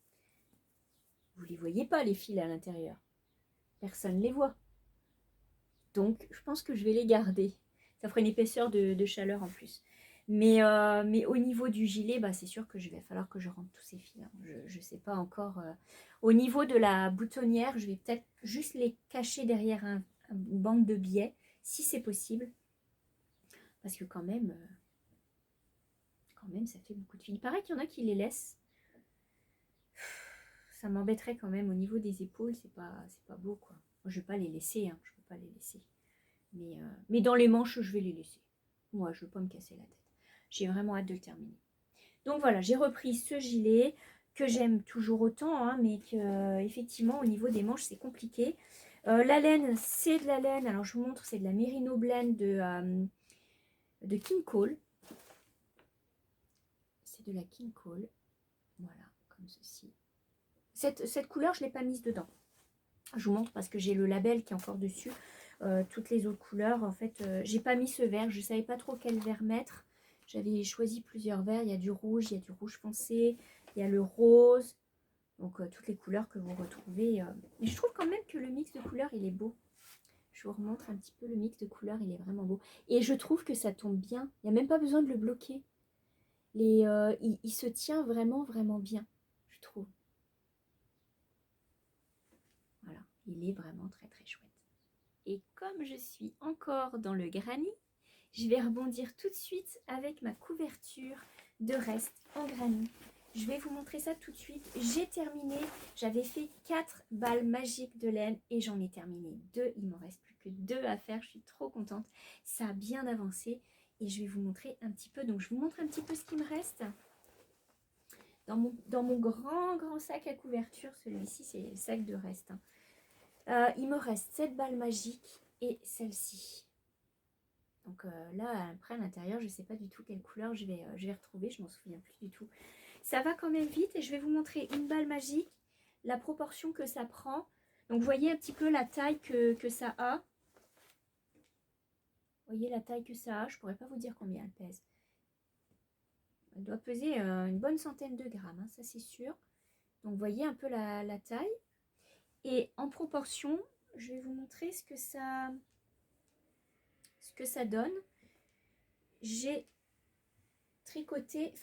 vous ne les voyez pas, les fils à l'intérieur. Personne ne les voit. Donc, je pense que je vais les garder. Ça ferait une épaisseur de chaleur en plus. Mais au niveau du gilet, bah, c'est sûr que je vais falloir que je rentre tous ces fils. Hein. Je ne sais pas encore. Au niveau de la boutonnière, je vais peut-être juste les cacher derrière une bande de billets, si c'est possible. Parce que quand même, ça fait beaucoup de fils. Il paraît qu'il y en a qui les laissent. Ça m'embêterait quand même. Au niveau des épaules, c'est pas beau, quoi. Moi, je ne vais pas les laisser. Hein. Je ne peux pas les laisser. Mais dans les manches, je vais les laisser. Moi, je ne veux pas me casser la tête. J'ai vraiment hâte de le terminer. Donc voilà, j'ai repris ce gilet que j'aime toujours autant, hein, mais que effectivement au niveau des manches, c'est compliqué. La laine, c'est de la laine. Alors je vous montre, c'est de la Merino Blend de King Cole. C'est de la King Cole. Voilà, comme ceci. Cette couleur, je ne l'ai pas mise dedans. Je vous montre parce que j'ai le label qui est encore dessus. Toutes les autres couleurs, en fait, j'ai pas mis ce vert, je savais pas trop quel vert mettre. J'avais choisi plusieurs verts, il y a du rouge, il y a du rouge foncé, il y a le rose. Donc toutes les couleurs que vous retrouvez. Mais je trouve quand même que le mix de couleurs, il est beau. Je vous remontre un petit peu le mix de couleurs, il est vraiment beau. Et je trouve que ça tombe bien. Il n'y a même pas besoin de le bloquer. Il se tient vraiment, vraiment bien, je trouve. Voilà, il est vraiment très, très chouette. Et comme je suis encore dans le granit, je vais rebondir tout de suite avec ma couverture de reste en granit. Je vais vous montrer ça tout de suite. J'ai terminé, j'avais fait 4 balles magiques de laine et j'en ai terminé 2. Il m'en reste plus que 2 à faire, je suis trop contente. Ça a bien avancé et je vais vous montrer un petit peu. Donc je vous montre un petit peu ce qui me reste. Dans mon grand sac à couverture, celui-ci c'est le sac de reste. Il me reste 7 balles magiques et celle-ci. Donc là, après à l'intérieur, je ne sais pas du tout quelle couleur je vais retrouver, je m'en souviens plus du tout. Ça va quand même vite et je vais vous montrer une balle magique, la proportion que ça prend. Donc vous voyez un petit peu la taille que ça a. Vous voyez la taille que ça a, je ne pourrais pas vous dire combien elle pèse. Elle doit peser une bonne centaine de grammes, hein, ça c'est sûr. Donc vous voyez un peu la taille. Et en proportion, je vais vous montrer ce que ça donne. J'ai crocheté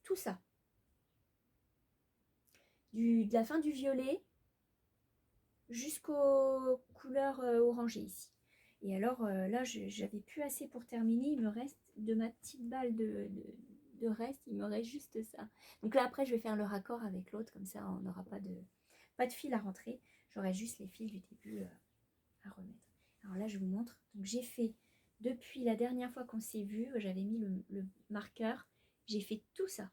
tout ça. De la fin du violet jusqu'aux couleurs orangées ici. Et alors là, j'avais plus assez pour terminer. Il me reste de ma petite balle de reste, il me reste juste ça. Donc là, après, je vais faire le raccord avec l'autre. Comme ça, on n'aura pas de fil à rentrer. J'aurai juste les fils du début à remettre. Alors là, je vous montre. Donc j'ai fait, depuis la dernière fois qu'on s'est vu, j'avais mis le marqueur. J'ai fait tout ça.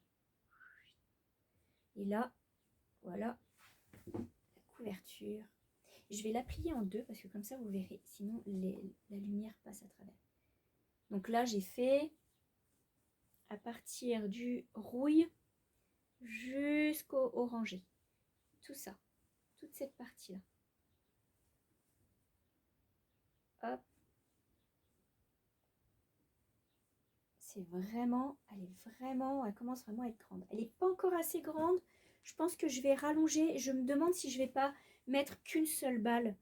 Et là, voilà la couverture. Je vais la plier en deux parce que comme ça vous verrez, sinon la lumière passe à travers. Donc là j'ai fait à partir du rouille jusqu'au orangé. Tout ça, toute cette partie là. Hop. C'est vraiment, elle commence vraiment à être grande. Elle n'est pas encore assez grande. Je pense que je vais rallonger. Je me demande si je vais pas mettre qu'une seule balle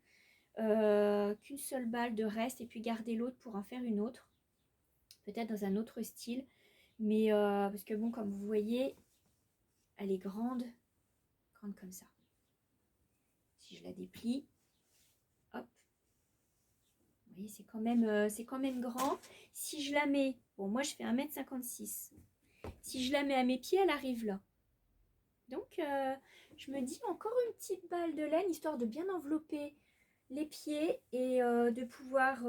de reste et puis garder l'autre pour en faire une autre. Peut-être dans un autre style. Mais parce que bon, comme vous voyez, elle est grande comme ça. Si je la déplie, hop. Vous voyez, c'est quand même grand. Si je la mets, bon moi je fais 1,56 m. Si je la mets à mes pieds, elle arrive là. Donc je me dis encore une petite balle de laine, histoire de bien envelopper les pieds et de pouvoir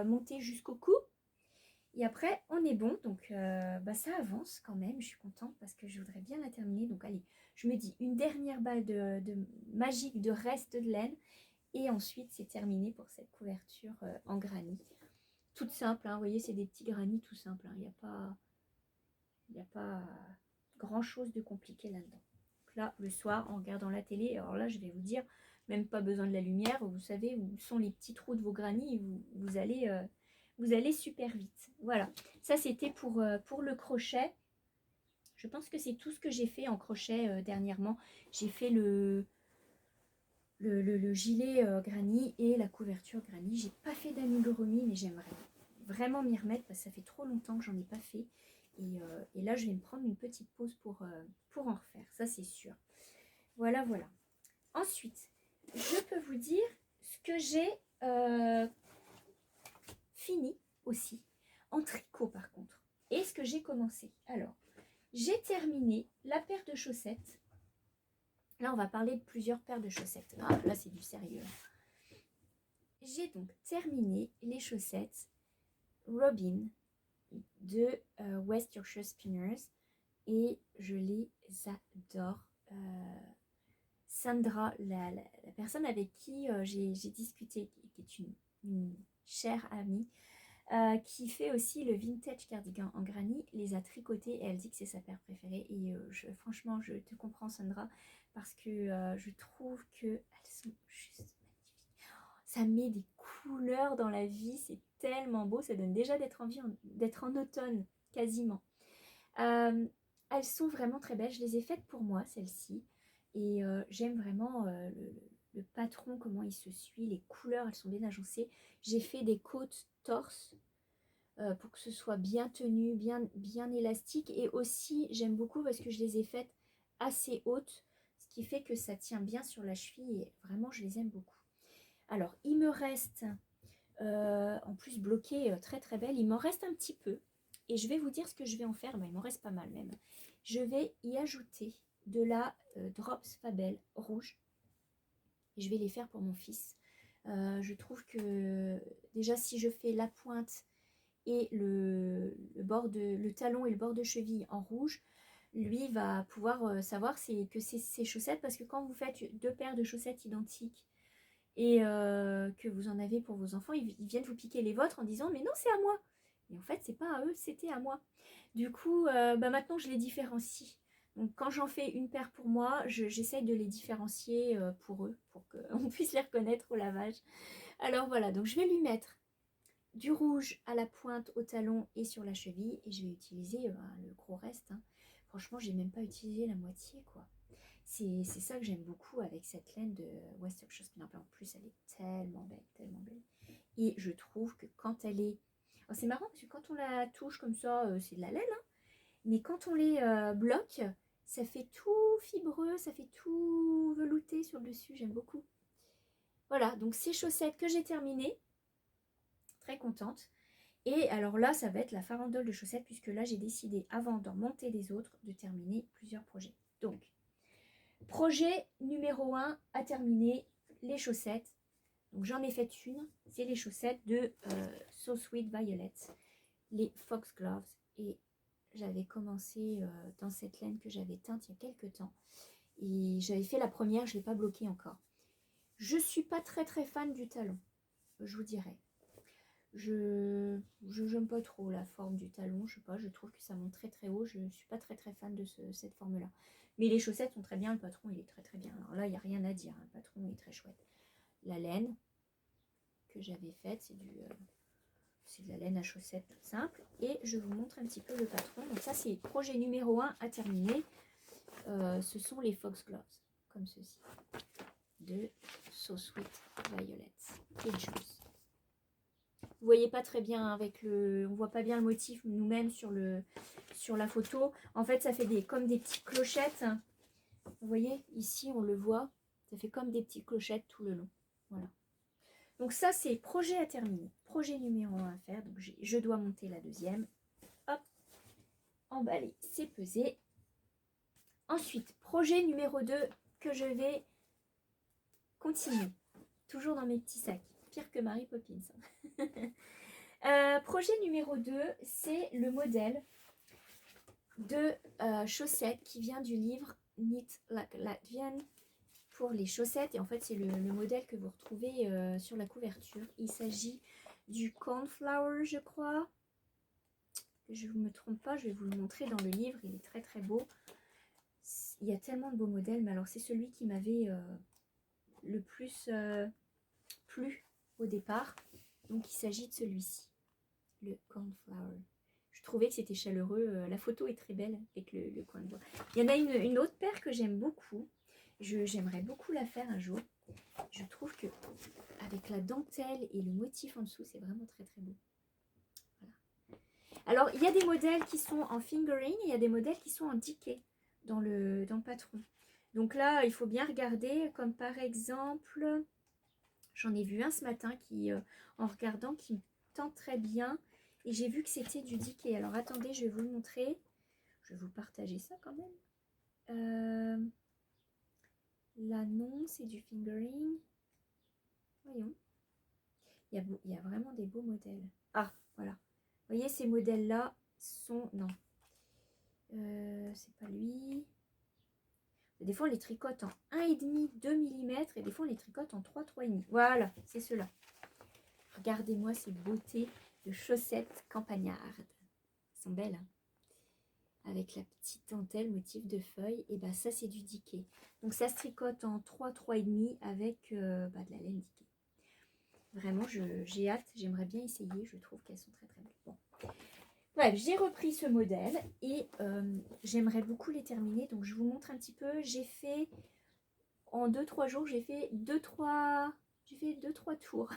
monter jusqu'au cou. Et après, on est bon. Donc ça avance quand même. Je suis contente parce que je voudrais bien la terminer. Donc allez, je me dis une dernière balle de magique de reste de laine. Et ensuite, c'est terminé pour cette couverture en granit. Toute simple, hein, vous voyez, c'est des petits granits tout simples. Il n'y a pas grand chose de compliqué là-dedans. Là, le soir, en regardant la télé, alors là, je vais vous dire, même pas besoin de la lumière. Vous savez où sont les petits trous de vos granits. Vous allez super vite. Voilà, ça c'était pour le crochet. Je pense que c'est tout ce que j'ai fait en crochet dernièrement. J'ai fait le gilet granit et la couverture granit. J'ai pas fait d'amigurumi, mais j'aimerais vraiment m'y remettre parce que ça fait trop longtemps que j'en ai pas fait. Et là, je vais me prendre une petite pause pour en refaire, ça c'est sûr. Voilà, voilà. Ensuite, je peux vous dire ce que j'ai fini aussi, en tricot par contre. Et ce que j'ai commencé. Alors, j'ai terminé la paire de chaussettes. Là, on va parler de plusieurs paires de chaussettes. Ah, là, c'est du sérieux. J'ai donc terminé les chaussettes Robin de West Yorkshire Spinners. Et je les adore. Sandra, la personne avec qui j'ai discuté, qui est une chère amie, qui fait aussi le vintage cardigan en granit, les a tricotés et elle dit que c'est sa paire préférée. Et franchement, je te comprends Sandra, parce que je trouve qu'elles sont juste magnifiques. ça met des couleurs dans la vie, c'est tellement beau, ça donne déjà d'être en automne, quasiment. Elles sont vraiment très belles, je les ai faites pour moi, celles-ci, et j'aime vraiment le patron, comment il se suit, les couleurs, elles sont bien agencées. J'ai fait des côtes torse pour que ce soit bien tenu, bien élastique, et aussi j'aime beaucoup parce que je les ai faites assez hautes, ce qui fait que ça tient bien sur la cheville, et vraiment je les aime beaucoup. Alors il me reste, en plus bloqué, très très belle, il m'en reste un petit peu, et je vais vous dire ce que je vais en faire. Il m'en reste pas mal même. Je vais y ajouter de la Drops Fabel rouge, et je vais les faire pour mon fils. Je trouve que déjà si je fais la pointe et le talon et le bord de cheville en rouge, lui va pouvoir savoir que c'est ses chaussettes, parce que quand vous faites deux paires de chaussettes identiques et que vous en avez pour vos enfants, ils viennent vous piquer les vôtres en disant mais non, c'est à moi. Et en fait, c'est pas à eux, c'était à moi. Du coup, maintenant je les différencie. Donc quand j'en fais une paire pour moi, j'essaye de les différencier pour eux, pour qu'on puisse les reconnaître au lavage. Alors voilà, donc je vais lui mettre du rouge à la pointe, au talon et sur la cheville, et je vais utiliser le gros reste, hein. Franchement, j'ai même pas utilisé la moitié, quoi. C'est ça que j'aime beaucoup avec cette laine de Western Showspin. En plus, elle est tellement belle, tellement belle. Et je trouve que quand elle est... Oh, c'est marrant parce que quand on la touche comme ça, c'est de la laine, hein, mais quand on les bloque, ça fait tout fibreux, ça fait tout velouté sur le dessus. J'aime beaucoup. Voilà, donc ces chaussettes que j'ai terminées, très contente. Et alors là, ça va être la farandole de chaussettes, puisque là, j'ai décidé, avant d'en monter des autres, de terminer plusieurs projets. Donc, projet numéro 1 à terminer, les chaussettes. Donc j'en ai fait une, c'est les chaussettes de So Sweet Violet, les Fox Gloves. Et j'avais commencé dans cette laine que j'avais teinte il y a quelques temps. Et j'avais fait la première, je ne l'ai pas bloquée encore. Je ne suis pas très très fan du talon, je vous dirais. Je n'aime pas trop la forme du talon, je sais pas, je trouve que ça monte très très haut, je ne suis pas très très fan de cette forme là. Mais les chaussettes sont très bien, le patron il est très très bien. Alors là il n'y a rien à dire, hein, le patron est très chouette. La laine que j'avais faite, c'est de la laine à chaussettes toute simple, et je vous montre un petit peu le patron. Donc ça c'est projet numéro 1 à terminer. Ce sont les Fox Gloves, comme ceci, de So Sweet Violet. Quelle chose. Vous voyez pas très bien avec on voit pas bien le motif nous-mêmes sur la photo. En fait, ça fait comme des petites clochettes. Vous voyez, ici, on le voit. Ça fait comme des petites clochettes tout le long. Voilà. Donc ça, c'est projet à terminer. Projet numéro 1 à faire. Donc je dois monter la deuxième. Hop. Emballer, c'est pesé. Ensuite, projet numéro 2 que je vais continuer. Toujours dans mes petits sacs. Pire que Mary Poppins. Projet numéro 2, c'est le modèle de chaussettes qui vient du livre Knit Like a Latvian pour les chaussettes. Et en fait, c'est le modèle que vous retrouvez sur la couverture. Il s'agit du Cornflower, je crois. Que je ne me trompe pas, je vais vous le montrer dans le livre. Il est très très beau. Il y a tellement de beaux modèles, mais alors c'est celui qui m'avait le plus plu au départ. Donc il s'agit de celui-ci, le Cornflower. Je trouvais que c'était chaleureux. La photo est très belle avec le coin de bois. Il y en a une autre paire que j'aime beaucoup. J'aimerais beaucoup la faire un jour. Je trouve que avec la dentelle et le motif en dessous, c'est vraiment très très beau. Voilà. Alors, il y a des modèles qui sont en fingering et il y a des modèles qui sont en decay dans le patron. Donc là, il faut bien regarder, comme par exemple, j'en ai vu un ce matin qui, en regardant, qui me tente très bien. Et j'ai vu que c'était du decay. Alors attendez, je vais vous le montrer. Je vais vous partager ça quand même. Là non, c'est du fingering. Voyons. Il y a vraiment des beaux modèles. Ah, voilà. Vous voyez, ces modèles-là sont... Non. C'est pas lui. Des fois, on les tricote en 1,5, 2 mm. Et des fois, on les tricote en 3, 3,5. Voilà, c'est ceux-là. Regardez-moi ces beautés de chaussettes campagnardes. Elles sont belles, hein, avec la petite dentelle motif de feuilles. Et bah ça, c'est du decay. Donc, ça se tricote en 3, 3,5 avec de la laine decay. Vraiment, j'ai hâte, j'aimerais bien essayer, je trouve qu'elles sont très très belles. Bon. Bref, j'ai repris ce modèle et j'aimerais beaucoup les terminer. Donc je vous montre un petit peu. J'ai fait, en 2-3 jours, j'ai fait 2-3 tours.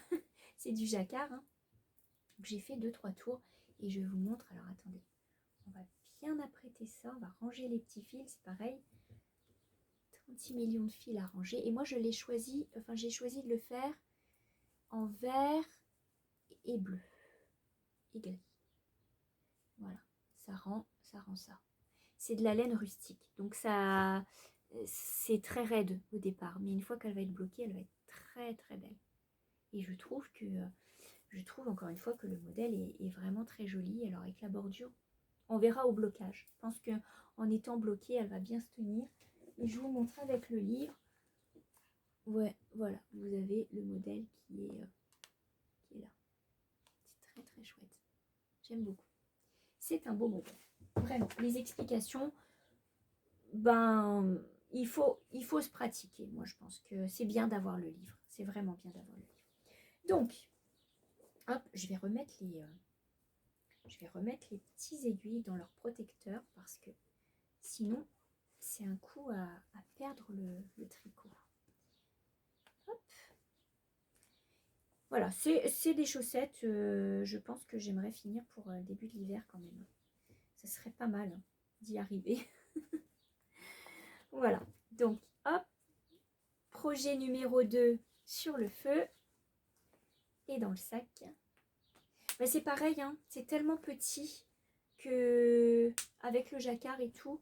C'est du jacquard. Hein. J'ai fait 2-3 tours et je vous montre. Alors attendez, on va bien apprêter ça. On va ranger les petits fils, c'est pareil. 36 millions de fils à ranger. Et moi, je l'ai choisi, enfin j'ai choisi de le faire en vert et bleu et gris. Voilà, ça rend ça. C'est de la laine rustique, donc ça, c'est très raide au départ, mais une fois qu'elle va être bloquée, elle va être très très belle. Et je trouve encore une fois que le modèle est vraiment très joli. Alors avec la bordure, on verra au blocage. Je pense que en étant bloquée, elle va bien se tenir. Et je vous montre avec le livre. Ouais, voilà, vous avez le modèle qui est là. C'est très très chouette. J'aime beaucoup. C'est un beau modèle. Vraiment, les explications, ben, il faut se pratiquer. Moi, je pense que c'est bien d'avoir le livre. C'est vraiment bien d'avoir le livre. Donc, hop, je vais remettre les petits aiguilles dans leur protecteur parce que sinon, c'est un coup à perdre le tricot. Hop. Voilà, c'est des chaussettes. Je pense que j'aimerais finir pour le début de l'hiver quand même. Ça serait pas mal hein, d'y arriver. Voilà, donc hop, projet numéro 2 sur le feu et dans le sac. Ben, c'est pareil, hein, c'est tellement petit que avec le jacquard et tout,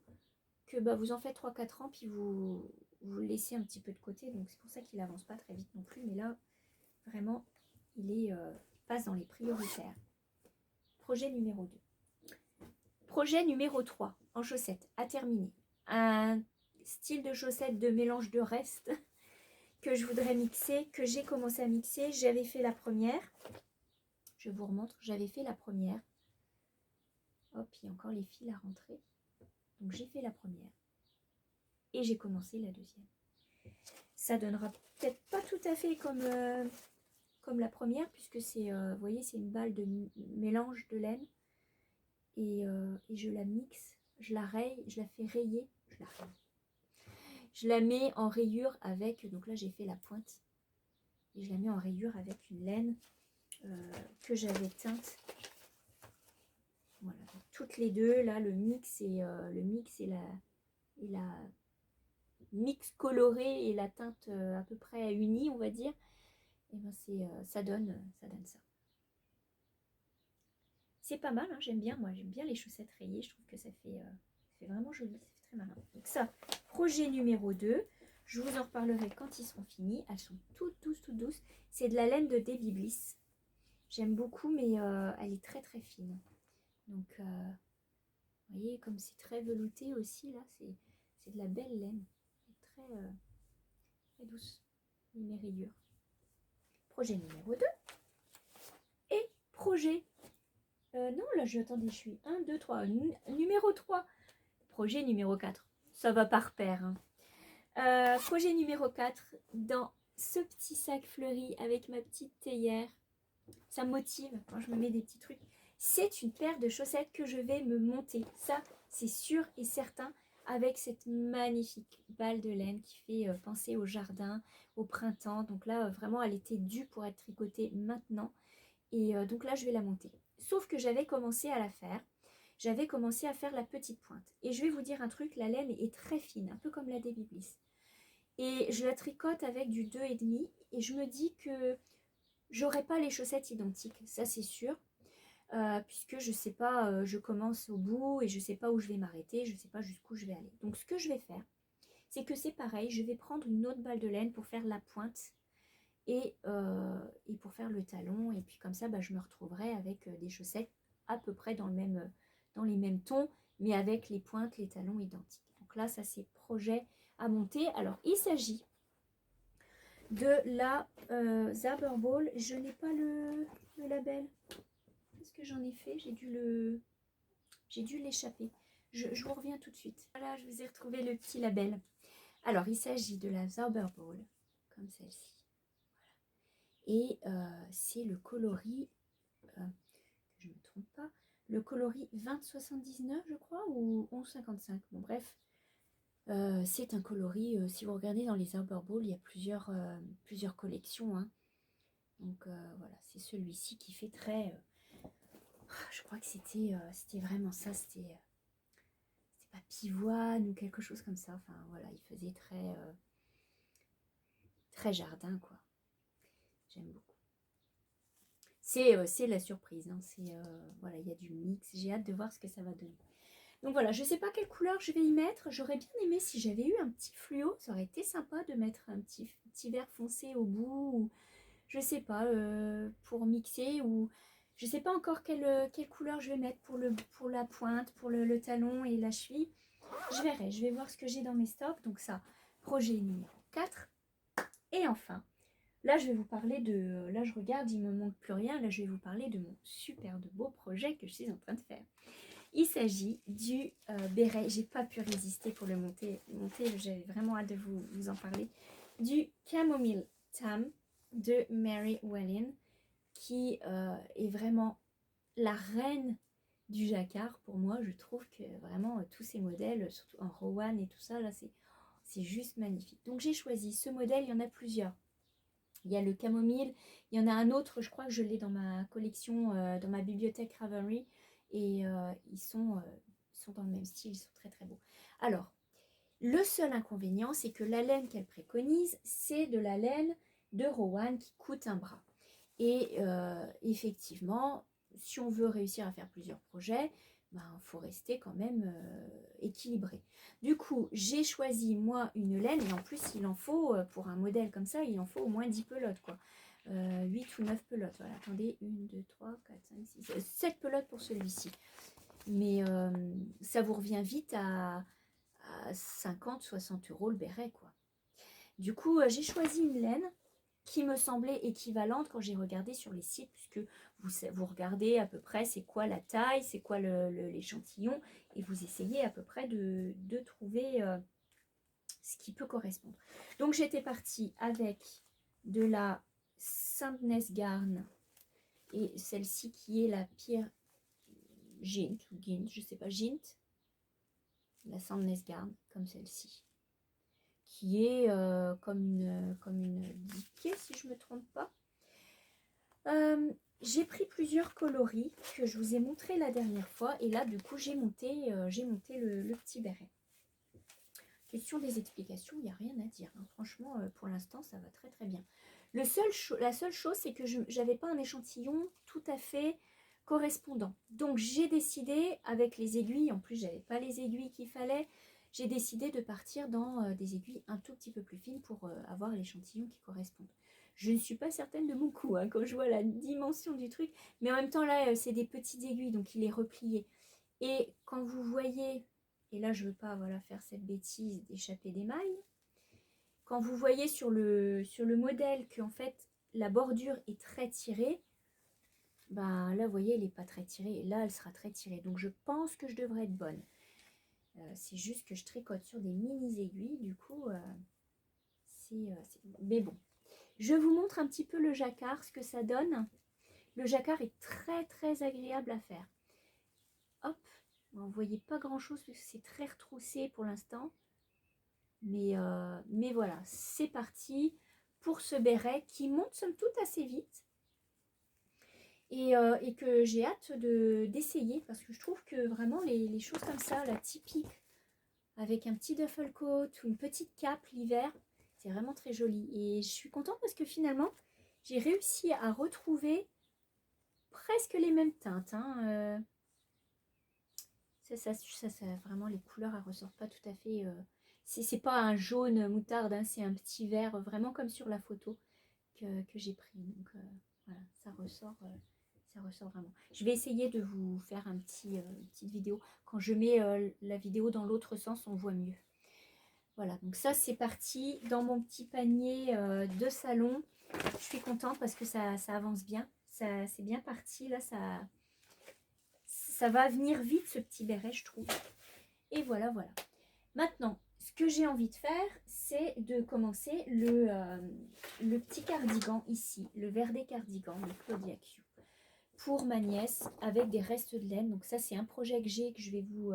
que bah, vous en faites 3-4 ans, puis vous le laissez un petit peu de côté. Donc c'est pour ça qu'il avance pas très vite non plus. Mais là, vraiment, il passe dans les prioritaires. Projet numéro 2. Projet numéro 3, en chaussettes, à terminer. Un style de chaussettes de mélange de restes que je voudrais mixer, que j'ai commencé à mixer. J'avais fait la première. Je vous remontre, j'avais fait la première. Hop, il y a encore les fils à rentrer. Donc j'ai fait la première. Et j'ai commencé la deuxième. Ça donnera peut-être pas tout à fait comme la première, puisque c'est, vous voyez, c'est une balle de mélange de laine. Et je la mixe, je la raye, je la fais rayer. Je la mets en rayure avec, donc là j'ai fait la pointe. Et je la mets en rayure avec une laine que j'avais teinte. Voilà, donc toutes les deux, là, le mix et la mix coloré et la teinte à peu près unie, on va dire. Et ben ça donne ça. C'est pas mal, hein, j'aime bien, moi, j'aime bien les chaussettes rayées. Je trouve que ça fait vraiment joli, ça fait très malin. Donc ça, projet numéro 2. Je vous en reparlerai quand ils seront finis. Elles sont toutes douces. C'est de la laine de Debbie Bliss. J'aime beaucoup, mais elle est très très fine. Donc, vous voyez, comme c'est très velouté aussi, là, c'est de la belle laine. Très, très douce. Mes rayures. Projet numéro 2. Et projet... non, là, attendez, je suis 1, 2, 3. Numéro 3. Projet numéro 4. Ça va par paire. Hein. Projet numéro 4. Dans ce petit sac fleuri avec ma petite théière. Ça me motive quand je me mets des petits trucs. C'est une paire de chaussettes que je vais me monter. Ça, c'est sûr et certain. Avec cette magnifique balle de laine qui fait penser au jardin, au printemps. Donc là, vraiment, elle était due pour être tricotée maintenant. Et donc là, je vais la monter. Sauf que j'avais commencé à la faire. J'avais commencé à faire la petite pointe. Et je vais vous dire un truc, la laine est très fine, un peu comme la Debbie Bliss. Et je la tricote avec du 2,5. Et je me dis que j'aurai pas les chaussettes identiques, ça c'est sûr. Puisque je sais pas, je commence au bout et je sais pas où je vais m'arrêter, je sais pas jusqu'où je vais aller. Donc ce que je vais faire, c'est que c'est pareil, je vais prendre une autre balle de laine pour faire la pointe et pour faire le talon. Et puis comme ça, bah, je me retrouverai avec des chaussettes à peu près dans les mêmes tons, mais avec les pointes, les talons identiques. Donc là, ça c'est projet à monter. Alors il s'agit de la Zaberball. Je n'ai pas le label. Qu'est-ce que j'en ai fait? J'ai dû l'échapper. Je vous reviens tout de suite. Voilà, je vous ai retrouvé le petit label. Alors, il s'agit de la Zauberball, comme celle-ci. Et c'est le coloris, que je ne me trompe pas, le coloris 2079 je crois, ou 1155. Bon bref, c'est un coloris, si vous regardez dans les Arbor Ball, il y a plusieurs collections. Hein. Donc voilà, c'est celui-ci qui fait très... je crois que c'était vraiment ça, c'était pas pivoine ou quelque chose comme ça. Enfin voilà, il faisait très jardin quoi. J'aime beaucoup. C'est la surprise. Hein. Voilà, il y a du mix. J'ai hâte de voir ce que ça va donner. Donc voilà, je ne sais pas quelle couleur je vais y mettre. J'aurais bien aimé si j'avais eu un petit fluo. Ça aurait été sympa de mettre un petit vert foncé au bout. Ou, je sais pas, pour mixer. Ou je ne sais pas encore quelle couleur je vais mettre pour la pointe, pour le talon et la cheville. Je verrai. Je vais voir ce que j'ai dans mes stocks. Donc ça, projet numéro 4. Et enfin, là, je vais vous parler de... Là, je regarde, il ne me manque plus rien. Là, je vais vous parler de mon super de beau projet que je suis en train de faire. Il s'agit du béret. J'ai pas pu résister pour le monter. J'avais vraiment hâte de vous en parler. Du Chamomile Tam de Mary Wallin, qui est vraiment la reine du jacquard. Pour moi, je trouve que vraiment tous ces modèles, surtout en Rowan et tout ça, là, c'est juste magnifique. Donc, j'ai choisi ce modèle. Il y en a plusieurs. Il y a le camomille, il y en a un autre, je crois que je l'ai dans ma collection, dans ma bibliothèque Ravelry. Et ils sont dans le même style, ils sont très très beaux. Alors, le seul inconvénient, c'est que la laine qu'elle préconise, c'est de la laine de Rowan qui coûte un bras. Et effectivement, si on veut réussir à faire plusieurs projets, ben, faut rester quand même équilibré. Du coup, j'ai choisi moi une laine et en plus il en faut, pour un modèle comme ça, il en faut au moins 10 pelotes quoi. 8 ou 9 pelotes, voilà, attendez, 1, 2, 3, 4, 5, 6, 7 pelotes pour celui-ci. Mais ça vous revient vite à 50, 60 euros le béret quoi. Du coup, j'ai choisi une laine qui me semblait équivalente quand j'ai regardé sur les sites, puisque vous regardez à peu près c'est quoi la taille, c'est quoi l'échantillon, et vous essayez à peu près de trouver ce qui peut correspondre. Donc j'étais partie avec de la Sandnes Garn, et celle-ci qui est la Pierre Gint, ou Gint, je sais pas, Gint, la Sandnes Garn, comme celle-ci, qui est comme une diquée, si je ne me trompe pas. J'ai pris plusieurs coloris que je vous ai montré la dernière fois. Et là, du coup, j'ai monté le petit béret. Question des explications, il n'y a rien à dire. Hein. Franchement, pour l'instant, ça va très très bien. La seule chose, c'est que je n'avais pas un échantillon tout à fait correspondant. Donc, j'ai décidé, avec les aiguilles, en plus, je n'avais pas les aiguilles qu'il fallait, j'ai décidé de partir dans des aiguilles un tout petit peu plus fines pour avoir l'échantillon qui corresponde. Je ne suis pas certaine de mon coup, hein, quand je vois la dimension du truc. Mais en même temps, là, c'est des petites aiguilles, donc il est replié. Et quand vous voyez, et là, je ne veux pas faire cette bêtise d'échapper des mailles. Quand vous voyez sur le modèle qu'en fait, la bordure est très tirée, ben là, vous voyez, elle n'est pas très tirée. Et là, elle sera très tirée. Donc, je pense que je devrais être bonne. C'est juste que je tricote sur des mini aiguilles. Du coup, mais bon. Je vous montre un petit peu le jacquard, ce que ça donne. Le jacquard est très très agréable à faire. Hop, vous ne voyez pas grand chose parce que c'est très retroussé pour l'instant. Mais voilà, c'est parti pour ce béret qui monte somme toute assez vite. Et que j'ai hâte d'essayer parce que je trouve que vraiment les choses comme ça, la typique, avec un petit duffel coat ou une petite cape l'hiver, c'est vraiment très joli. Et je suis contente parce que finalement, j'ai réussi à retrouver presque les mêmes teintes. Hein. Ça, vraiment, les couleurs, elles ressortent pas tout à fait. C'est pas un jaune moutarde, hein, c'est un petit vert, vraiment comme sur la photo que j'ai pris. Donc voilà, ça ressort vraiment. Je vais essayer de vous faire une petite vidéo. Quand je mets la vidéo dans l'autre sens, on voit mieux. Voilà, donc ça c'est parti dans mon petit panier de salon. Je suis contente parce que ça avance bien. C'est bien parti, là, ça va venir vite ce petit béret, je trouve. Et voilà. Maintenant, ce que j'ai envie de faire, c'est de commencer le petit cardigan ici, le verdé cardigan de Claudia Q, pour ma nièce avec des restes de laine. Donc ça, c'est un projet que j'ai, que je vais vous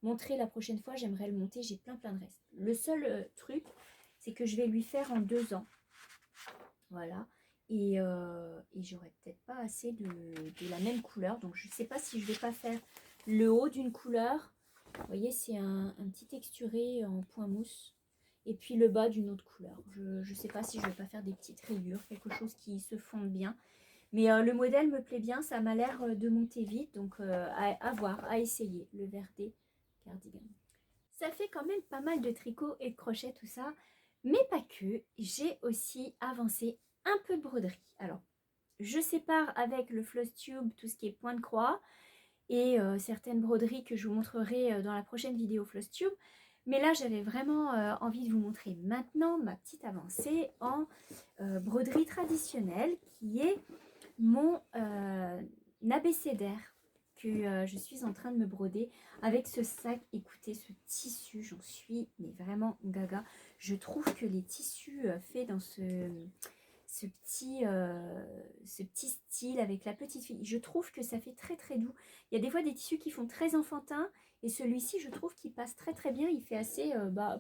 montrer la prochaine fois. J'aimerais le monter, j'ai plein de restes. Le seul truc, c'est que je vais lui faire en 2 ans. Voilà. Et j'aurais peut-être pas assez de la même couleur. Donc je ne sais pas si je vais pas faire le haut d'une couleur. Vous voyez, c'est un petit texturé en point mousse. Et puis le bas d'une autre couleur. Je ne sais pas si je vais pas faire des petites rayures, quelque chose qui se fonde bien. Mais le modèle me plaît bien, ça m'a l'air de monter vite. Donc à voir, à essayer, le verdé cardigan. Ça fait quand même pas mal de tricot et de crochet tout ça. Mais pas que, j'ai aussi avancé un peu de broderie. Alors, je sépare avec le Floss Tube tout ce qui est point de croix et certaines broderies que je vous montrerai dans la prochaine vidéo Floss Tube. Mais là, j'avais vraiment envie de vous montrer maintenant ma petite avancée en broderie traditionnelle qui est mon abécédaire que je suis en train de me broder avec ce sac. Écoutez, ce tissu, j'en suis mais vraiment gaga. Je trouve que les tissus faits dans ce petit style avec la petite fille, je trouve que ça fait très doux. Il y a des fois des tissus qui font très enfantin et celui-ci, je trouve qu'il passe très bien. Il fait assez,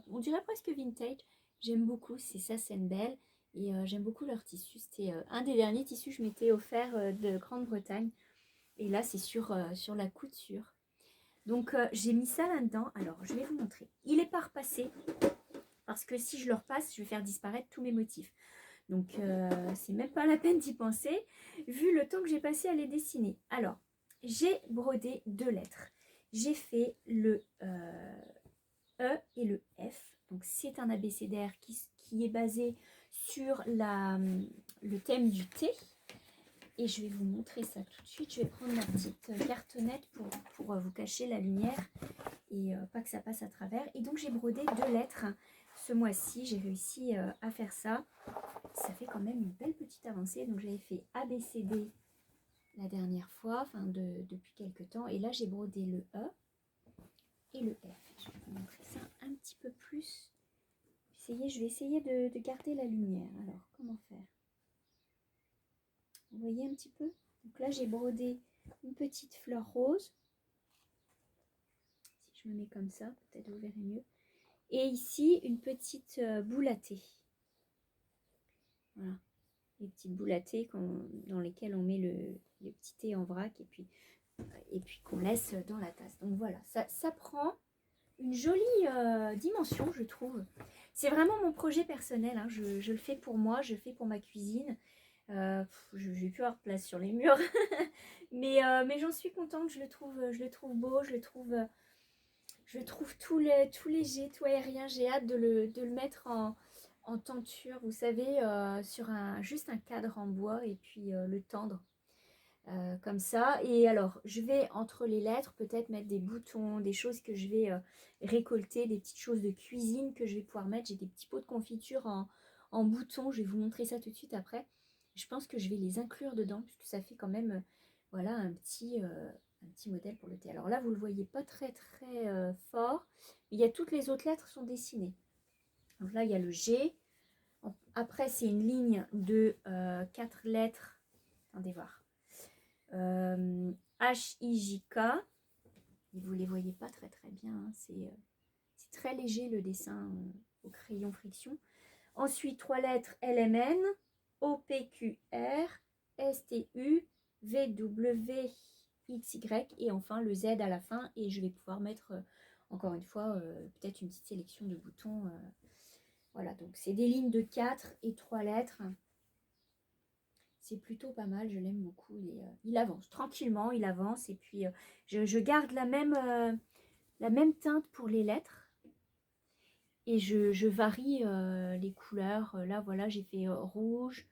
on dirait presque vintage. J'aime beaucoup, c'est ça, c'est belle. Et j'aime beaucoup leur tissu. C'était un des derniers tissus que je m'étais offert de Grande-Bretagne. Et là, c'est sur la couture. Donc, j'ai mis ça là-dedans. Alors, je vais vous montrer. Il n'est pas repassé. Parce que si je le repasse, je vais faire disparaître tous mes motifs. Donc, c'est même pas la peine d'y penser, vu le temps que j'ai passé à les dessiner. Alors, j'ai brodé 2 lettres. J'ai fait le E et le F. Donc, c'est un abécédaire qui est basé sur le thème du thé. Et je vais vous montrer ça tout de suite. Je vais prendre ma petite cartonnette pour vous cacher la lumière et pas que ça passe à travers. Et donc, j'ai brodé 2 lettres. Ce mois-ci, j'ai réussi à faire ça. Ça fait quand même une belle petite avancée. Donc, j'avais fait ABCD la dernière fois, enfin depuis quelques temps. Et là, j'ai brodé le E et le F. Je vais vous montrer ça un petit peu plus. Je vais essayer de garder la lumière. Alors, comment faire? Vous voyez un petit peu? Donc là, j'ai brodé une petite fleur rose. Si je me mets comme ça, peut-être vous verrez mieux. Et ici, une petite boule à thé. Voilà. Les petites boules à thé dans lesquelles on met le petit thé en vrac et puis qu'on laisse dans la tasse. Donc voilà, ça prend une jolie dimension, je trouve. C'est vraiment mon projet personnel. Hein. Je le fais pour moi, je le fais pour ma cuisine. Je vais plus avoir place sur les murs. mais j'en suis contente, je le trouve beau, je le trouve tout léger, tout aérien. J'ai hâte de le mettre en tenture, vous savez, sur juste un cadre en bois et puis le tendre. Comme ça. Et alors, je vais entre les lettres peut-être mettre des boutons, des choses que je vais récolter, des petites choses de cuisine que je vais pouvoir mettre. J'ai des petits pots de confiture en boutons. Je vais vous montrer ça tout de suite après. Je pense que je vais les inclure dedans puisque ça fait quand même voilà, un petit modèle pour le thé. Alors là, vous ne le voyez pas très fort. Mais il y a toutes les autres lettres sont dessinées. Donc là, il y a le G. Après, c'est une ligne de 4 lettres. Attendez voir. H-I-J-K. Vous ne les voyez pas très bien. Hein. C'est très léger le dessin au crayon friction. Ensuite, 3 lettres LMN, O-P-Q-R, S-T-U, V-W, X-Y et enfin le Z à la fin. Et je vais pouvoir mettre, encore une fois, peut-être une petite sélection de boutons. Voilà, donc c'est des lignes de 4 et 3 lettres. C'est plutôt pas mal, je l'aime beaucoup. Il avance tranquillement, il avance. Et puis, je garde la même teinte pour les lettres. Et je varie les couleurs. Là, voilà, j'ai fait rouge,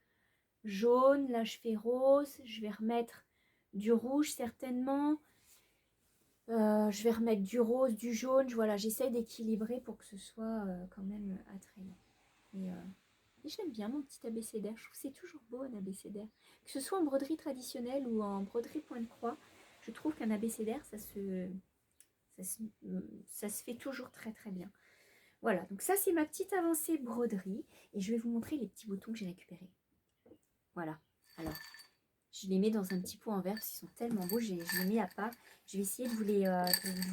jaune. Là, je fais rose. Je vais remettre du rouge certainement. Je vais remettre du rose, du jaune. Voilà, j'essaye d'équilibrer pour que ce soit quand même attrayant. Et j'aime bien mon petit abécédaire. Je trouve que c'est toujours beau un abécédaire. Que ce soit en broderie traditionnelle ou en broderie point de croix, je trouve qu'un abécédaire, ça se fait toujours très bien. Voilà, donc ça c'est ma petite avancée broderie et je vais vous montrer les petits boutons que j'ai récupérés. Voilà, alors je les mets dans un petit pot en verre parce qu'ils sont tellement beaux, je les mets à part. Je vais essayer de vous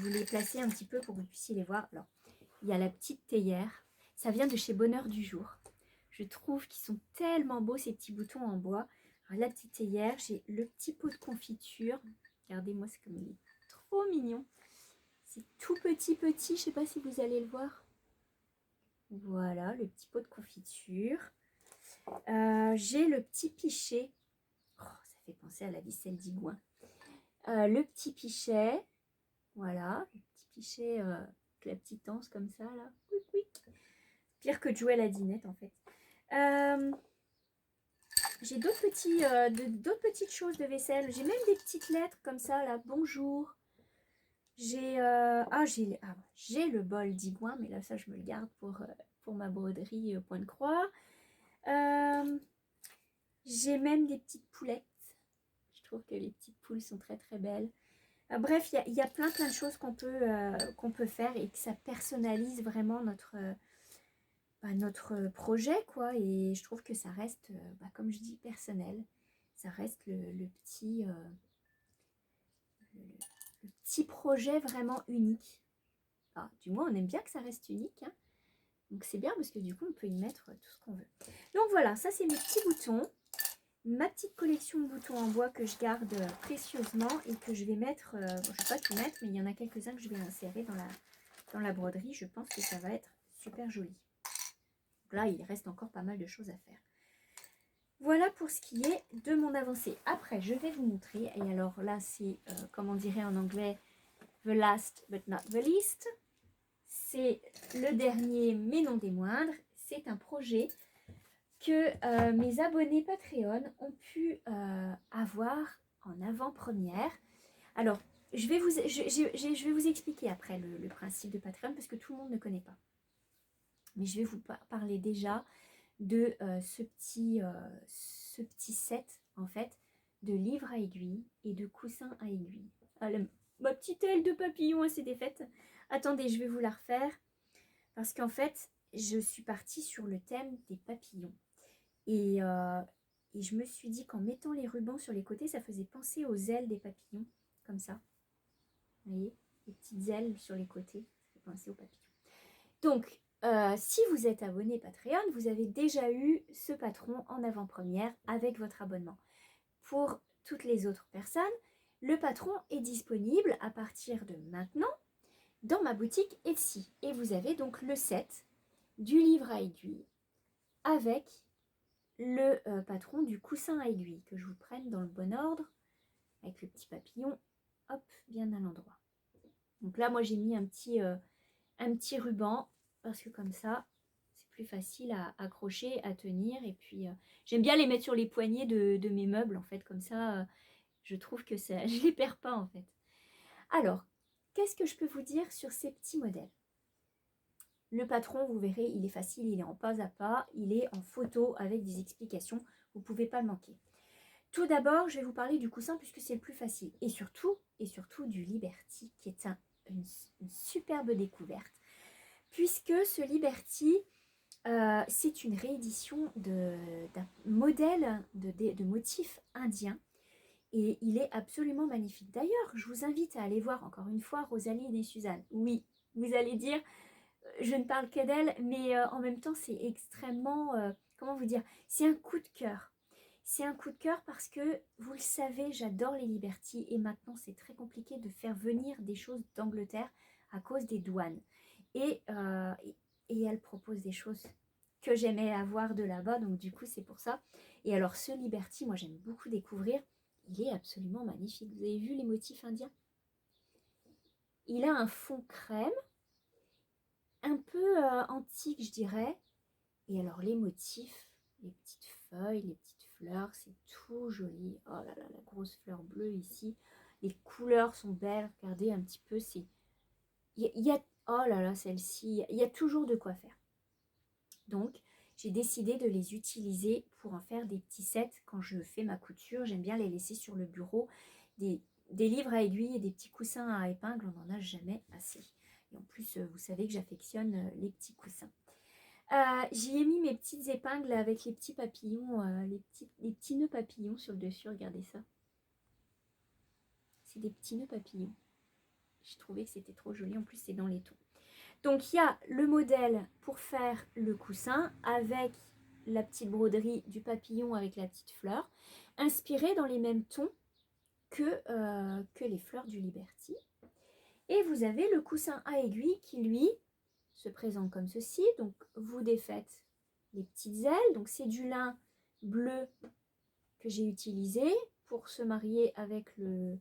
les placer un petit peu pour que vous puissiez les voir. Alors, il y a la petite théière, ça vient de chez Bonheur du Jour. Je trouve qu'ils sont tellement beaux ces petits boutons en bois. Alors, la petite théière, j'ai le petit pot de confiture. Regardez-moi, c'est comme il est trop mignon. C'est tout petit, je ne sais pas si vous allez le voir. Voilà, le petit pot de confiture. J'ai le petit pichet. Oh, ça fait penser à la ficelle d'Igouin. Le petit pichet. Voilà, le petit pichet avec la petite anse comme ça, là. Quick, quick. Pire que de jouer à la dinette, en fait. J'ai d'autres petites choses de vaisselle. J'ai même des petites lettres comme ça, là. Bonjour. J'ai le bol d'Igouin, mais là, ça, je me le garde pour ma broderie point de croix. J'ai même des petites poulettes. Je trouve que les petites poules sont très très belles. Bref, il y a plein de choses qu'on peut faire et que ça personnalise vraiment notre projet, quoi. Et je trouve que ça reste, comme je dis, personnel. Ça reste le petit projet vraiment unique. Ah, du moins, on aime bien que ça reste unique, hein. Donc c'est bien parce que du coup, on peut y mettre tout ce qu'on veut. Donc voilà, ça c'est mes petits boutons. Ma petite collection de boutons en bois que je garde précieusement et que je vais mettre, je ne vais pas tout mettre, mais il y en a quelques-uns que je vais insérer dans la broderie. Je pense que ça va être super joli. Donc là, il reste encore pas mal de choses à faire. Voilà pour ce qui est de mon avancée. Après, je vais vous montrer, et alors là, c'est, comme on dirait en anglais, the last but not the least. C'est le dernier, mais non des moindres. C'est un projet que mes abonnés Patreon ont pu avoir en avant-première. Alors, je vais vous expliquer après le principe de Patreon parce que tout le monde ne connaît pas. Mais je vais vous parler déjà de ce petit set, en fait, de livres à aiguilles et de coussins à aiguilles. Ah, ma petite aile de papillon, elle s'est défaite. Attendez, je vais vous la refaire parce qu'en fait, je suis partie sur le thème des papillons. Et je me suis dit qu'en mettant les rubans sur les côtés, ça faisait penser aux ailes des papillons, comme ça. Vous voyez, les petites ailes sur les côtés, ça fait penser aux papillons. Donc, si vous êtes abonné Patreon, vous avez déjà eu ce patron en avant-première avec votre abonnement. Pour toutes les autres personnes, le patron est disponible à partir de maintenant dans ma boutique Etsy. Et vous avez donc le set du livre à aiguille avec le patron du coussin à aiguille, que je vous prenne dans le bon ordre, avec le petit papillon, hop, bien à l'endroit. Donc là, moi, j'ai mis un petit ruban, parce que comme ça, c'est plus facile à accrocher, à tenir. Et puis, j'aime bien les mettre sur les poignets de mes meubles, en fait, comme ça, je trouve que ça, je les perds pas, en fait. Alors, qu'est-ce que je peux vous dire sur ces petits modèles? Le patron, vous verrez, il est facile, il est en pas à pas, il est en photo avec des explications, vous ne pouvez pas le manquer. Tout d'abord, je vais vous parler du coussin puisque c'est le plus facile. Et surtout du Liberty, qui est une superbe découverte. Puisque ce Liberty, c'est une réédition d'un modèle de motif indien. Et il est absolument magnifique. D'ailleurs, je vous invite à aller voir encore une fois Rosaline et Suzanne. Oui, vous allez dire, je ne parle que d'elle, mais en même temps, c'est extrêmement, comment vous dire, c'est un coup de cœur. C'est un coup de cœur parce que, vous le savez, j'adore les Liberty et maintenant, c'est très compliqué de faire venir des choses d'Angleterre à cause des douanes. Et elle propose des choses que j'aimais avoir de là-bas, donc du coup, c'est pour ça. Et alors, ce Liberty, moi, j'aime beaucoup découvrir. Il est absolument magnifique. Vous avez vu les motifs indiens? Il a un fond crème, un peu antique, je dirais. Et alors, les motifs, les petites feuilles, les petites fleurs, c'est tout joli. Oh là là, la grosse fleur bleue ici. Les couleurs sont belles. Regardez un petit peu. Oh là là, celle-ci, il y a toujours de quoi faire. Donc, j'ai décidé de les utiliser pour en faire des petits sets quand je fais ma couture. J'aime bien les laisser sur le bureau. Des livres à aiguilles et des petits coussins à épingles, on n'en a jamais assez. Et en plus, vous savez que j'affectionne les petits coussins. J'y ai mis mes petites épingles avec les petits papillons, les petits nœuds papillons sur le dessus, regardez ça. C'est des petits nœuds papillons. J'ai trouvé que c'était trop joli, en plus c'est dans les tons. Donc il y a le modèle pour faire le coussin avec la petite broderie du papillon avec la petite fleur, inspiré dans les mêmes tons que les fleurs du Liberty. Et vous avez le coussin à aiguille qui lui se présente comme ceci. Donc vous défaites les petites ailes, donc c'est du lin bleu que j'ai utilisé pour se marier avec le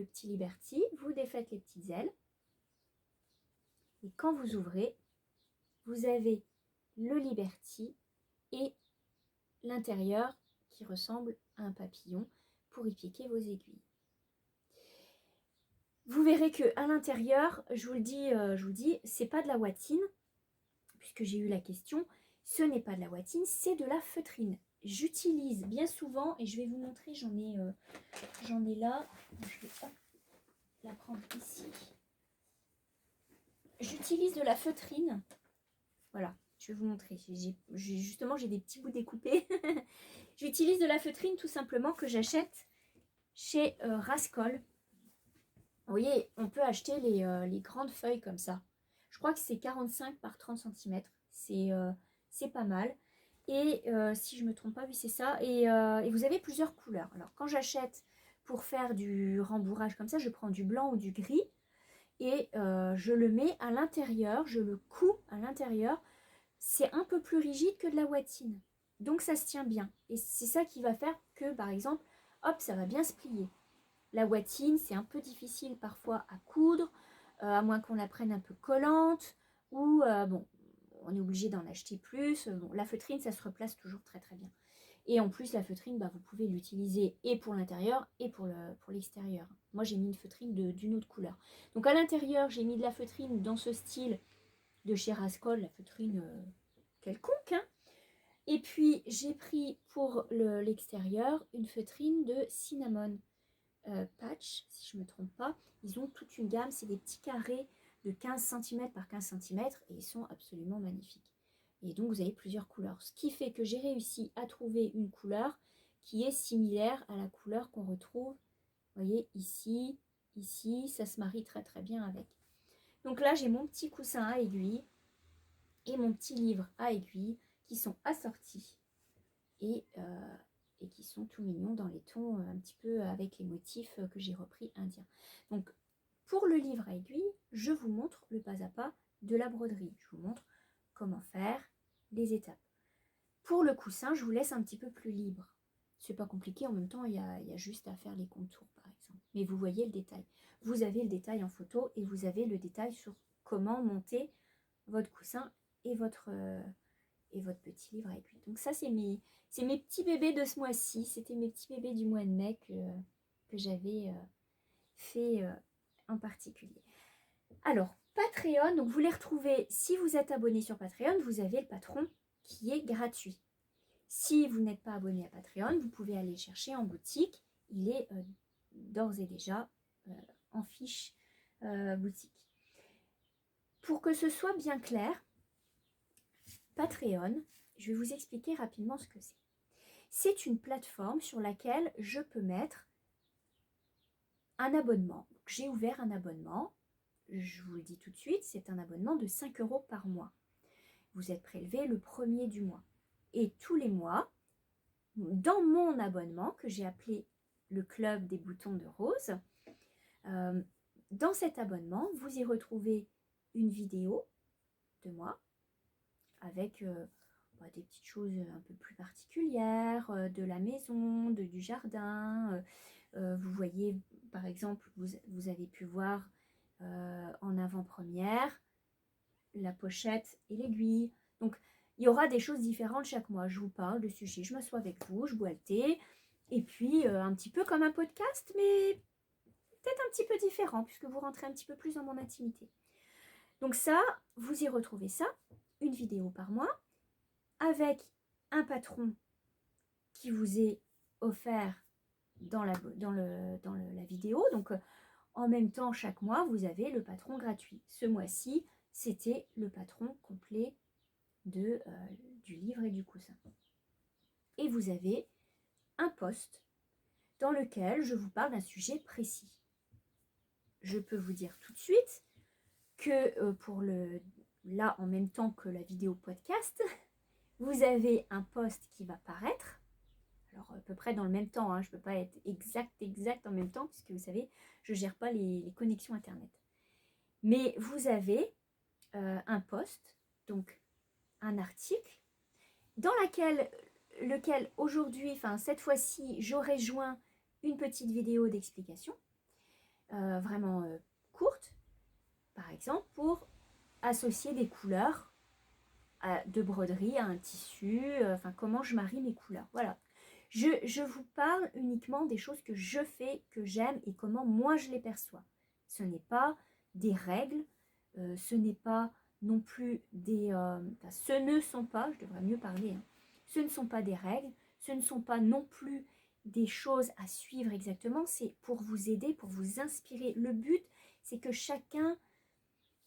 petit Liberty. Vous défaites les petites ailes et quand vous ouvrez, vous avez le Liberty et l'intérieur qui ressemble à un papillon pour y piquer vos aiguilles. Vous verrez que à l'intérieur, je vous le dis, c'est pas de la watine, puisque j'ai eu la question, ce n'est pas de la watine, c'est de la feutrine. J'utilise bien souvent, et je vais vous montrer, j'en ai là, je vais la prendre ici. J'utilise de la feutrine, voilà, je vais vous montrer, justement j'ai des petits bouts découpés. J'utilise de la feutrine tout simplement que j'achète chez Rascol. Vous voyez, on peut acheter les grandes feuilles comme ça. Je crois que c'est 45 par 30 cm. C'est pas mal. Et si je ne me trompe pas, oui, c'est ça. Et vous avez plusieurs couleurs. Alors, quand j'achète pour faire du rembourrage comme ça, je prends du blanc ou du gris. Et je le mets à l'intérieur. Je le couds à l'intérieur. C'est un peu plus rigide que de la watine. Donc, ça se tient bien. Et c'est ça qui va faire que, par exemple, hop, ça va bien se plier. La watine, c'est un peu difficile parfois à coudre, à moins qu'on la prenne un peu collante, ou bon, on est obligé d'en acheter plus. Bon, la feutrine, ça se replace toujours très très bien. Et en plus, la feutrine, vous pouvez l'utiliser et pour l'intérieur et pour l'extérieur. Moi, j'ai mis une feutrine d'une autre couleur. Donc à l'intérieur, j'ai mis de la feutrine dans ce style de chez Rascol, la feutrine quelconque. Hein. Et puis, j'ai pris pour l'extérieur une feutrine de cinnamon. Patch, si je ne me trompe pas. Ils ont toute une gamme, c'est des petits carrés de 15 cm par 15 cm et ils sont absolument magnifiques. Et donc vous avez plusieurs couleurs, ce qui fait que j'ai réussi à trouver une couleur qui est similaire à la couleur qu'on retrouve, vous voyez, ici, ça se marie très très bien avec. Donc là j'ai mon petit coussin à aiguille et mon petit livre à aiguille qui sont assortis et qui sont tout mignons dans les tons un petit peu avec les motifs que j'ai repris indiens. Donc pour le livre à aiguille, je vous montre le pas à pas de la broderie. Je vous montre comment faire les étapes. Pour le coussin, je vous laisse un petit peu plus libre. C'est pas compliqué, en même temps, il y a juste à faire les contours par exemple. Mais vous voyez le détail. Vous avez le détail en photo et vous avez le détail sur comment monter votre coussin et votre petit livre à aiguille. Donc ça, c'est mes petits bébés de ce mois-ci. C'était mes petits bébés du mois de mai que j'avais fait en particulier. Alors, Patreon, donc vous les retrouvez, si vous êtes abonné sur Patreon, vous avez le patron qui est gratuit. Si vous n'êtes pas abonné à Patreon, vous pouvez aller le chercher en boutique. Il est d'ores et déjà en fiche boutique. Pour que ce soit bien clair, Patreon, je vais vous expliquer rapidement ce que c'est. C'est une plateforme sur laquelle je peux mettre un abonnement. J'ai ouvert un abonnement, je vous le dis tout de suite, c'est un abonnement de 5 € par mois. Vous êtes prélevé le premier du mois. Et tous les mois, dans mon abonnement, que j'ai appelé le Club des boutons de rose, dans cet abonnement, vous y retrouvez une vidéo de moi avec des petites choses un peu plus particulières, de la maison, du jardin. Vous voyez, par exemple, vous avez pu voir en avant-première la pochette et l'aiguille. Donc, il y aura des choses différentes chaque mois. Je vous parle de sujets, je m'assois avec vous, je bois le thé, et puis un petit peu comme un podcast, mais peut-être un petit peu différent, puisque vous rentrez un petit peu plus dans mon intimité. Donc ça, vous y retrouvez ça, une vidéo par mois, avec un patron qui vous est offert dans la vidéo. Donc, en même temps, chaque mois, vous avez le patron gratuit. Ce mois-ci, c'était le patron complet du livre et du coussin. Et vous avez un post dans lequel je vous parle d'un sujet précis. Je peux vous dire tout de suite que là, en même temps que la vidéo podcast, vous avez un post qui va paraître. Alors, à peu près dans le même temps, hein, je ne peux pas être exact en même temps, puisque vous savez, je ne gère pas les connexions Internet. Mais vous avez un post, donc un article, dans lequel aujourd'hui, enfin cette fois-ci, j'aurais joint une petite vidéo d'explication, vraiment courte, par exemple, pour associer des couleurs de broderie à un tissu, enfin comment je marie mes couleurs. Voilà. Je vous parle uniquement des choses que je fais, que j'aime et comment moi je les perçois. Ce n'est pas des règles, ce n'est pas non plus des... ce ne sont pas, je devrais mieux parler, hein, ce ne sont pas des règles, ce ne sont pas non plus des choses à suivre exactement, c'est pour vous aider, pour vous inspirer. Le but, c'est que chacun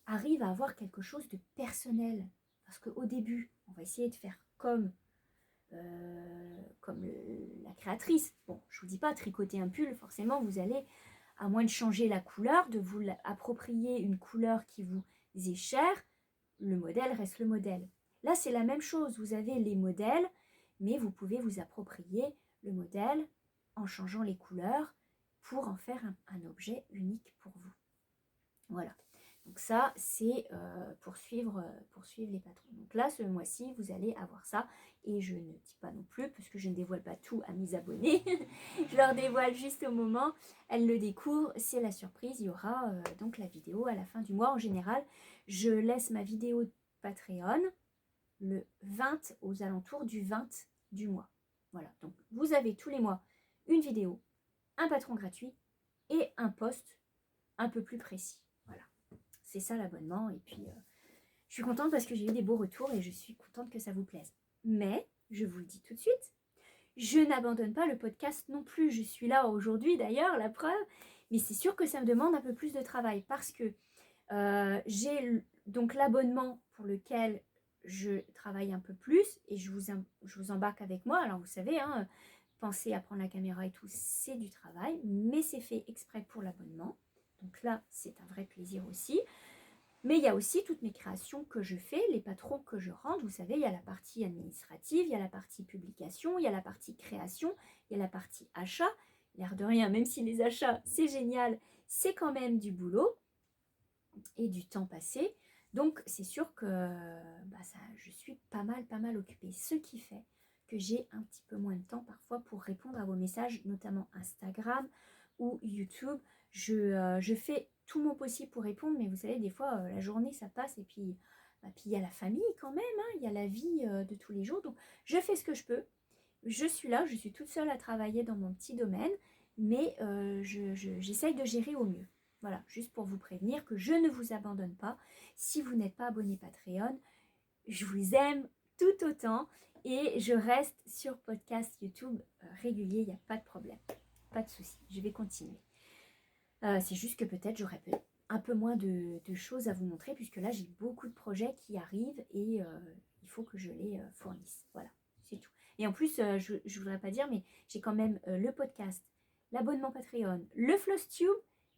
arrive à avoir quelque chose de personnel. Parce qu'au début, on va essayer de faire comme la créatrice. Bon, je ne vous dis pas tricoter un pull, forcément, vous allez, à moins de changer la couleur, de vous approprier une couleur qui vous est chère, le modèle reste le modèle. Là, c'est la même chose. Vous avez les modèles, mais vous pouvez vous approprier le modèle en changeant les couleurs pour en faire un objet unique pour vous. Voilà. Donc ça, c'est pour suivre les patrons. Donc là, ce mois-ci, vous allez avoir ça. Et je ne dis pas non plus, parce que je ne dévoile pas tout à mes abonnés. Je leur dévoile juste au moment. Elles le découvrent, c'est la surprise. Il y aura donc la vidéo à la fin du mois. En général, je laisse ma vidéo Patreon le 20, aux alentours du 20 du mois. Voilà, donc vous avez tous les mois une vidéo, un patron gratuit et un post un peu plus précis. Voilà, c'est ça l'abonnement. Et puis, je suis contente parce que j'ai eu des beaux retours et je suis contente que ça vous plaise. Mais, je vous le dis tout de suite, je n'abandonne pas le podcast non plus. Je suis là aujourd'hui d'ailleurs, la preuve. Mais c'est sûr que ça me demande un peu plus de travail parce que j'ai donc l'abonnement pour lequel je travaille un peu plus et je vous embarque avec moi. Alors vous savez, hein, penser à prendre la caméra et tout, c'est du travail, mais c'est fait exprès pour l'abonnement. Donc là, c'est un vrai plaisir aussi. Mais il y a aussi toutes mes créations que je fais, les patrons que je rende. Vous savez, il y a la partie administrative, il y a la partie publication, il y a la partie création, il y a la partie achat. L'air de rien, même si les achats, c'est génial, c'est quand même du boulot et du temps passé. Donc, c'est sûr que je suis pas mal occupée. Ce qui fait que j'ai un petit peu moins de temps parfois pour répondre à vos messages, notamment Instagram ou YouTube. Je fais tout mon possible pour répondre, mais vous savez, des fois, la journée, ça passe et puis il y a la famille quand même, hein, il y a la vie de tous les jours. Donc, je fais ce que je peux. Je suis là, je suis toute seule à travailler dans mon petit domaine, mais j'essaye de gérer au mieux. Voilà, juste pour vous prévenir que je ne vous abandonne pas. Si vous n'êtes pas abonné Patreon, je vous aime tout autant et je reste sur podcast YouTube régulier, il n'y a pas de problème, pas de souci, je vais continuer. C'est juste que peut-être j'aurai un peu moins de choses à vous montrer puisque là j'ai beaucoup de projets qui arrivent et il faut que je les fournisse. Voilà, c'est tout. Et en plus, je ne voudrais pas dire, mais j'ai quand même le podcast, l'abonnement Patreon, le FlossTube,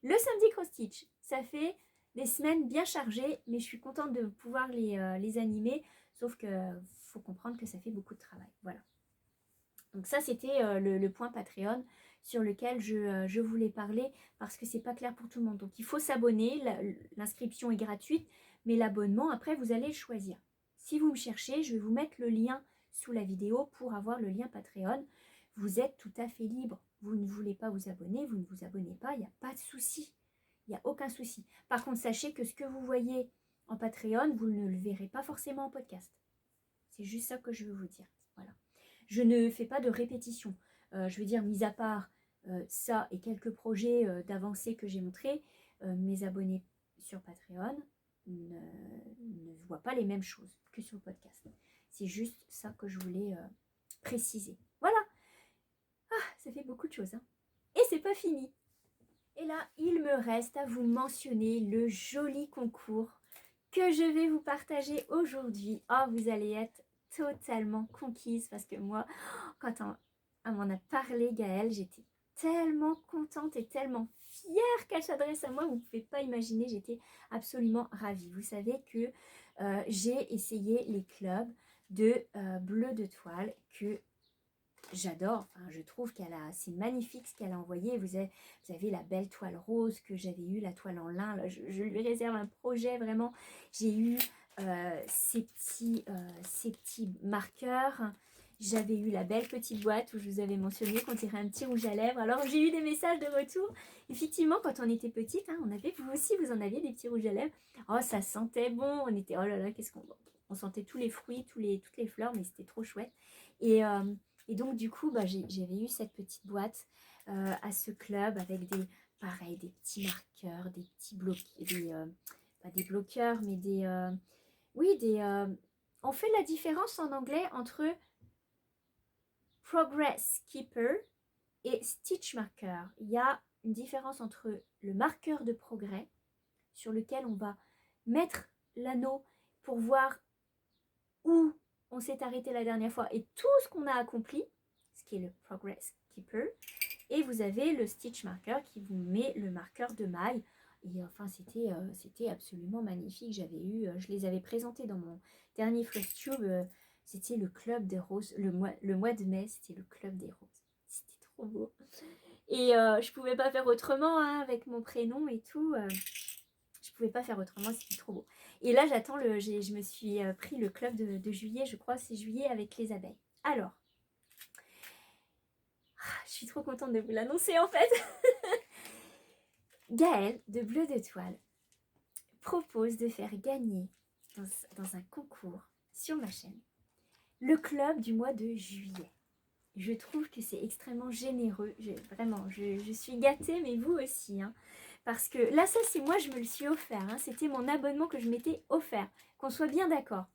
le samedi cross-stitch. Ça fait des semaines bien chargées, mais je suis contente de pouvoir les animer. Sauf que faut comprendre que ça fait beaucoup de travail. Voilà. Donc ça, c'était le point Patreon sur lequel je voulais parler parce que c'est pas clair pour tout le monde. Donc il faut s'abonner. L'inscription est gratuite, mais l'abonnement, après, vous allez le choisir. Si vous me cherchez, je vais vous mettre le lien sous la vidéo pour avoir le lien Patreon. Vous êtes tout à fait libre. Vous ne voulez pas vous abonner, vous ne vous abonnez pas, il n'y a pas de souci. Il n'y a aucun souci. Par contre, sachez que ce que vous voyez en Patreon, vous ne le verrez pas forcément en podcast. C'est juste ça que je veux vous dire. Voilà. Je ne fais pas de répétition. Je veux dire, mis à part ça et quelques projets d'avancée que j'ai montrés, mes abonnés sur Patreon ne voient pas les mêmes choses que sur le podcast. C'est juste ça que je voulais préciser. Voilà. Ah, ça fait beaucoup de choses. Hein. Et c'est pas fini. Et là, il me reste à vous mentionner le joli concours que je vais vous partager aujourd'hui. Oh, vous allez être totalement conquise parce que moi, quand on m'en a parlé, Gaëlle, j'étais tellement contente et tellement fière qu'elle s'adresse à moi. Vous ne pouvez pas imaginer, j'étais absolument ravie. Vous savez que j'ai essayé les clubs de bleu de toile que j'adore. Enfin, je trouve c'est magnifique ce qu'elle a envoyé. Vous avez la belle toile rose que j'avais eue, la toile en lin. Là, je lui réserve un projet vraiment. J'ai eu ces petits marqueurs. J'avais eu la belle petite boîte où je vous avais mentionné qu'on tirait un petit rouge à lèvres. Alors j'ai eu des messages de retour. Effectivement, quand on était petite, hein, vous aussi, vous en aviez des petits rouges à lèvres. Oh, ça sentait bon. On était, oh là là, on sentait tous les fruits, toutes les fleurs, mais c'était trop chouette. Et donc, du coup, j'avais eu cette petite boîte à ce club avec pareil, des petits marqueurs, des petits bloqueurs, pas des bloqueurs, mais on fait la différence en anglais entre Progress Keeper et Stitch Marker. Il y a une différence entre le marqueur de progrès sur lequel on va mettre l'anneau pour voir où on s'est arrêté la dernière fois et tout ce qu'on a accompli, ce qui est le Progress Keeper. Et vous avez le Stitch Marker qui vous met le marqueur de maille. Et enfin, c'était absolument magnifique. Je les avais présentés dans mon dernier FlosTube. C'était le club des roses. Le mois de mai, c'était le club des roses. C'était trop beau. Et je pouvais pas faire autrement hein, avec mon prénom et tout. Je pouvais pas faire autrement, c'était trop beau. Et là, je me suis pris le club de juillet, je crois, c'est juillet avec les abeilles. Alors, je suis trop contente de vous l'annoncer en fait. Gaëlle de Bleu de Toile propose de faire gagner dans un concours sur ma chaîne le club du mois de juillet. Je trouve que c'est extrêmement généreux. Vraiment, je suis gâtée, mais vous aussi. Hein. Parce que là, ça, c'est moi, je me le suis offert. Hein. C'était mon abonnement que je m'étais offert. Qu'on soit bien d'accord.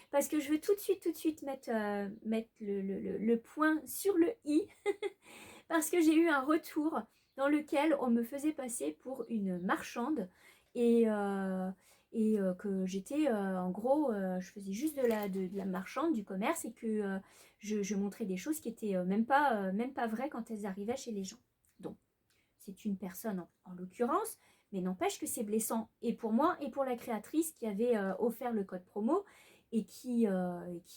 Parce que je veux tout de suite mettre le point sur le i. Parce que j'ai eu un retour dans lequel on me faisait passer pour une marchande. Et que j'étais, en gros, je faisais juste de la marchande, du commerce. Et que je montrais des choses qui étaient même pas vraies quand elles arrivaient chez les gens. Donc, c'est une personne en l'occurrence, mais n'empêche que c'est blessant et pour moi et pour la créatrice qui avait offert le code promo et qui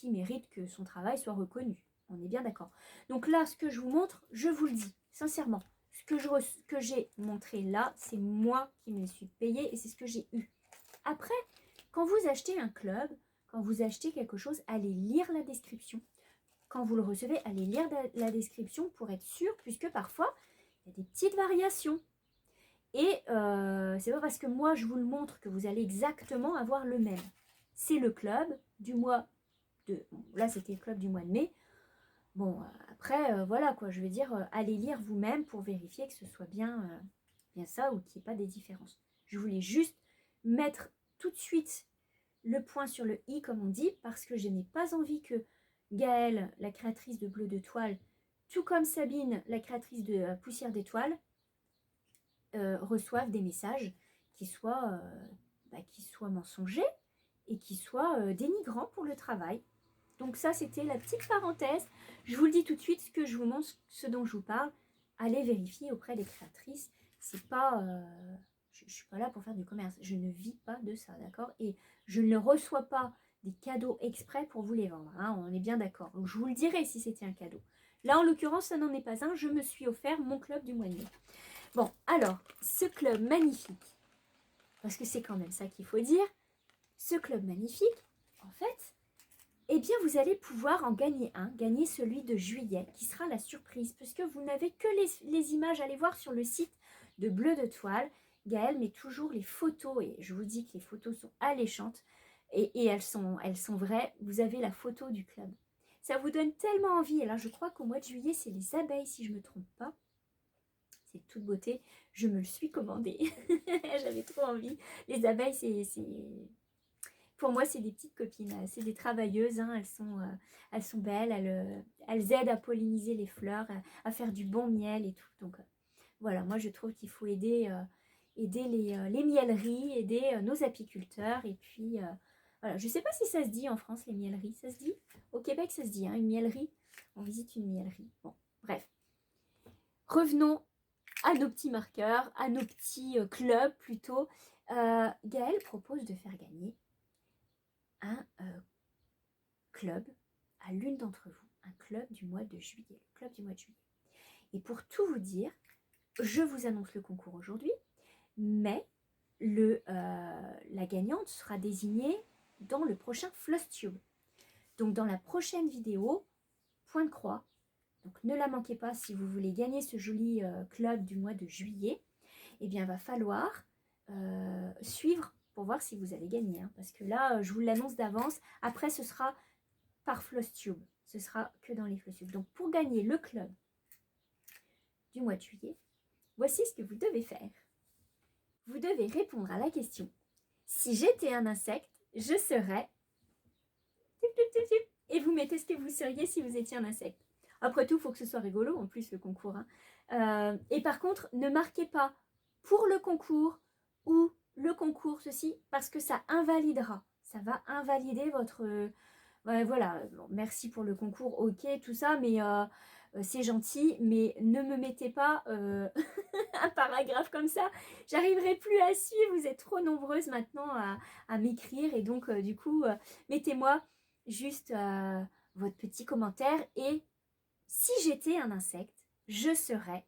mérite que son travail soit reconnu. On est bien d'accord. Donc là, ce que je vous montre, je vous le dis, sincèrement, ce que j'ai montré là, c'est moi qui me suis payé et c'est ce que j'ai eu. Après, quand vous achetez un club, quand vous achetez quelque chose, allez lire la description. Quand vous le recevez, allez lire la description pour être sûr, puisque parfois, il y a des petites variations. Et c'est pas parce que moi, je vous le montre que vous allez exactement avoir le même. C'est le club du mois de... Bon, là, c'était le club du mois de mai. Bon, après, voilà quoi, je veux dire, allez lire vous-même pour vérifier que ce soit bien ça ou qu'il n'y ait pas des différences. Je voulais juste mettre tout de suite le point sur le i, comme on dit, parce que je n'ai pas envie que Gaëlle, la créatrice de Bleu de Toile, tout comme Sabine, la créatrice de Poussière d'étoiles, reçoivent des messages qui soient mensongers et qui soient dénigrants pour le travail. Donc ça, c'était la petite parenthèse. Je vous le dis tout de suite, ce que je vous montre, ce dont je vous parle, allez vérifier auprès des créatrices. C'est pas... je ne suis pas là pour faire du commerce. Je ne vis pas de ça, d'accord? Et je ne reçois pas des cadeaux exprès pour vous les vendre. Hein, on est bien d'accord. Donc je vous le dirai si c'était un cadeau. Là, en l'occurrence, ça n'en est pas un. Je me suis offert mon club du mois de mai. Bon, alors, ce club magnifique, parce que c'est quand même ça qu'il faut dire, ce club magnifique, en fait, eh bien, vous allez pouvoir en gagner un, gagner celui de juillet, qui sera la surprise, puisque vous n'avez que les images. Allez voir sur le site de Bleu de Toile. Gaëlle met toujours les photos, et je vous dis que les photos sont alléchantes, et elles sont vraies. Vous avez la photo du club. Ça vous donne tellement envie. Alors, je crois qu'au mois de juillet, c'est les abeilles, si je ne me trompe pas. C'est toute beauté. Je me le suis commandé. J'avais trop envie. Les abeilles, pour moi, c'est des petites copines. C'est des travailleuses. Hein. Elles sont belles. Elles aident à polliniser les fleurs, à faire du bon miel et tout. Donc, Voilà, moi je trouve qu'il faut aider, aider les mieleries, aider nos apiculteurs. Et puis, voilà, je ne sais pas si ça se dit en France, les mieleries. Ça se dit? Au Québec, ça se dit, hein, une mielerie. On visite une mielerie. Bon, bref. Revenons à nos petits marqueurs, à nos petits clubs plutôt. Gaëlle propose de faire gagner un club à l'une d'entre vous, un club du mois de juillet, le club du mois de juillet. Et pour tout vous dire, je vous annonce le concours aujourd'hui, mais la gagnante sera désignée dans le prochain FlossTube. Donc dans la prochaine vidéo, point de croix. Donc ne la manquez pas si vous voulez gagner ce joli club du mois de juillet. Eh bien, il va falloir suivre pour voir si vous allez gagner. Hein, parce que là, je vous l'annonce d'avance. Après, ce sera par FlossTube. Ce sera que dans les FlossTube. Donc pour gagner le club du mois de juillet, voici ce que vous devez faire. Vous devez répondre à la question: si j'étais un insecte, je serais... Et vous mettez ce que vous seriez si vous étiez un insecte. Après tout, il faut que ce soit rigolo, en plus, le concours. Hein. Et par contre, ne marquez pas pour le concours ou le concours ceci, parce que ça invalidera. Ça va invalider votre... voilà, bon, merci pour le concours, ok, tout ça, mais c'est gentil, mais ne me mettez pas un paragraphe comme ça. J'arriverai plus à suivre, vous êtes trop nombreuses maintenant à m'écrire, et donc du coup, mettez-moi juste votre petit commentaire, et si j'étais un insecte, je serais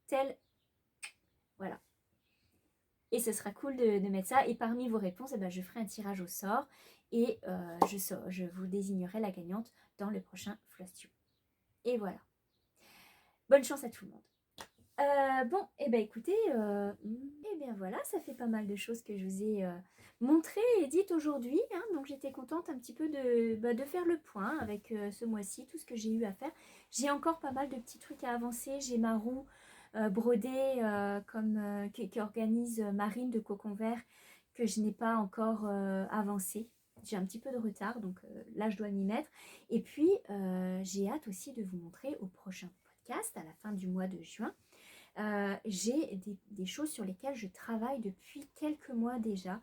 tel... Voilà. Et ce sera cool de mettre ça. Et parmi vos réponses, eh ben, je ferai un tirage au sort. Et je vous désignerai la gagnante dans le prochain FlossTube. Et voilà. Bonne chance à tout le monde. Bon, et ben écoutez, et bien voilà, ça fait pas mal de choses que je vous ai montrées et dites aujourd'hui. Hein, donc j'étais contente un petit peu de faire le point avec ce mois-ci, tout ce que j'ai eu à faire. J'ai encore pas mal de petits trucs à avancer. J'ai ma roue brodée qui organise Marine de Cocon Vert, que je n'ai pas encore avancé. J'ai un petit peu de retard, donc là je dois m'y mettre. Et puis j'ai hâte aussi de vous montrer au prochain podcast à la fin du mois de juin. J'ai des choses sur lesquelles je travaille depuis quelques mois déjà,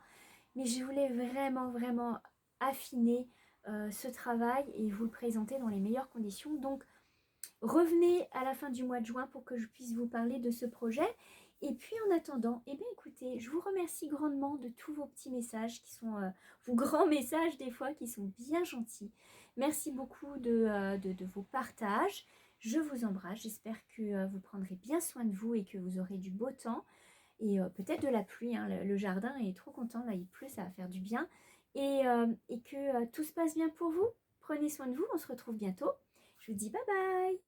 mais je voulais vraiment affiner ce travail et vous le présenter dans les meilleures conditions. Donc revenez à la fin du mois de juin pour que je puisse vous parler de ce projet. Et puis en attendant, eh bien écoutez, je vous remercie grandement de tous vos petits messages qui sont vos grands messages des fois qui sont bien gentils. Merci beaucoup de vos partages. Je vous embrasse. J'espère que vous prendrez bien soin de vous et que vous aurez du beau temps et peut-être de la pluie. Hein. Le jardin est trop content. Là, il pleut, ça va faire du bien. Et que tout se passe bien pour vous. Prenez soin de vous. On se retrouve bientôt. Je vous dis bye bye.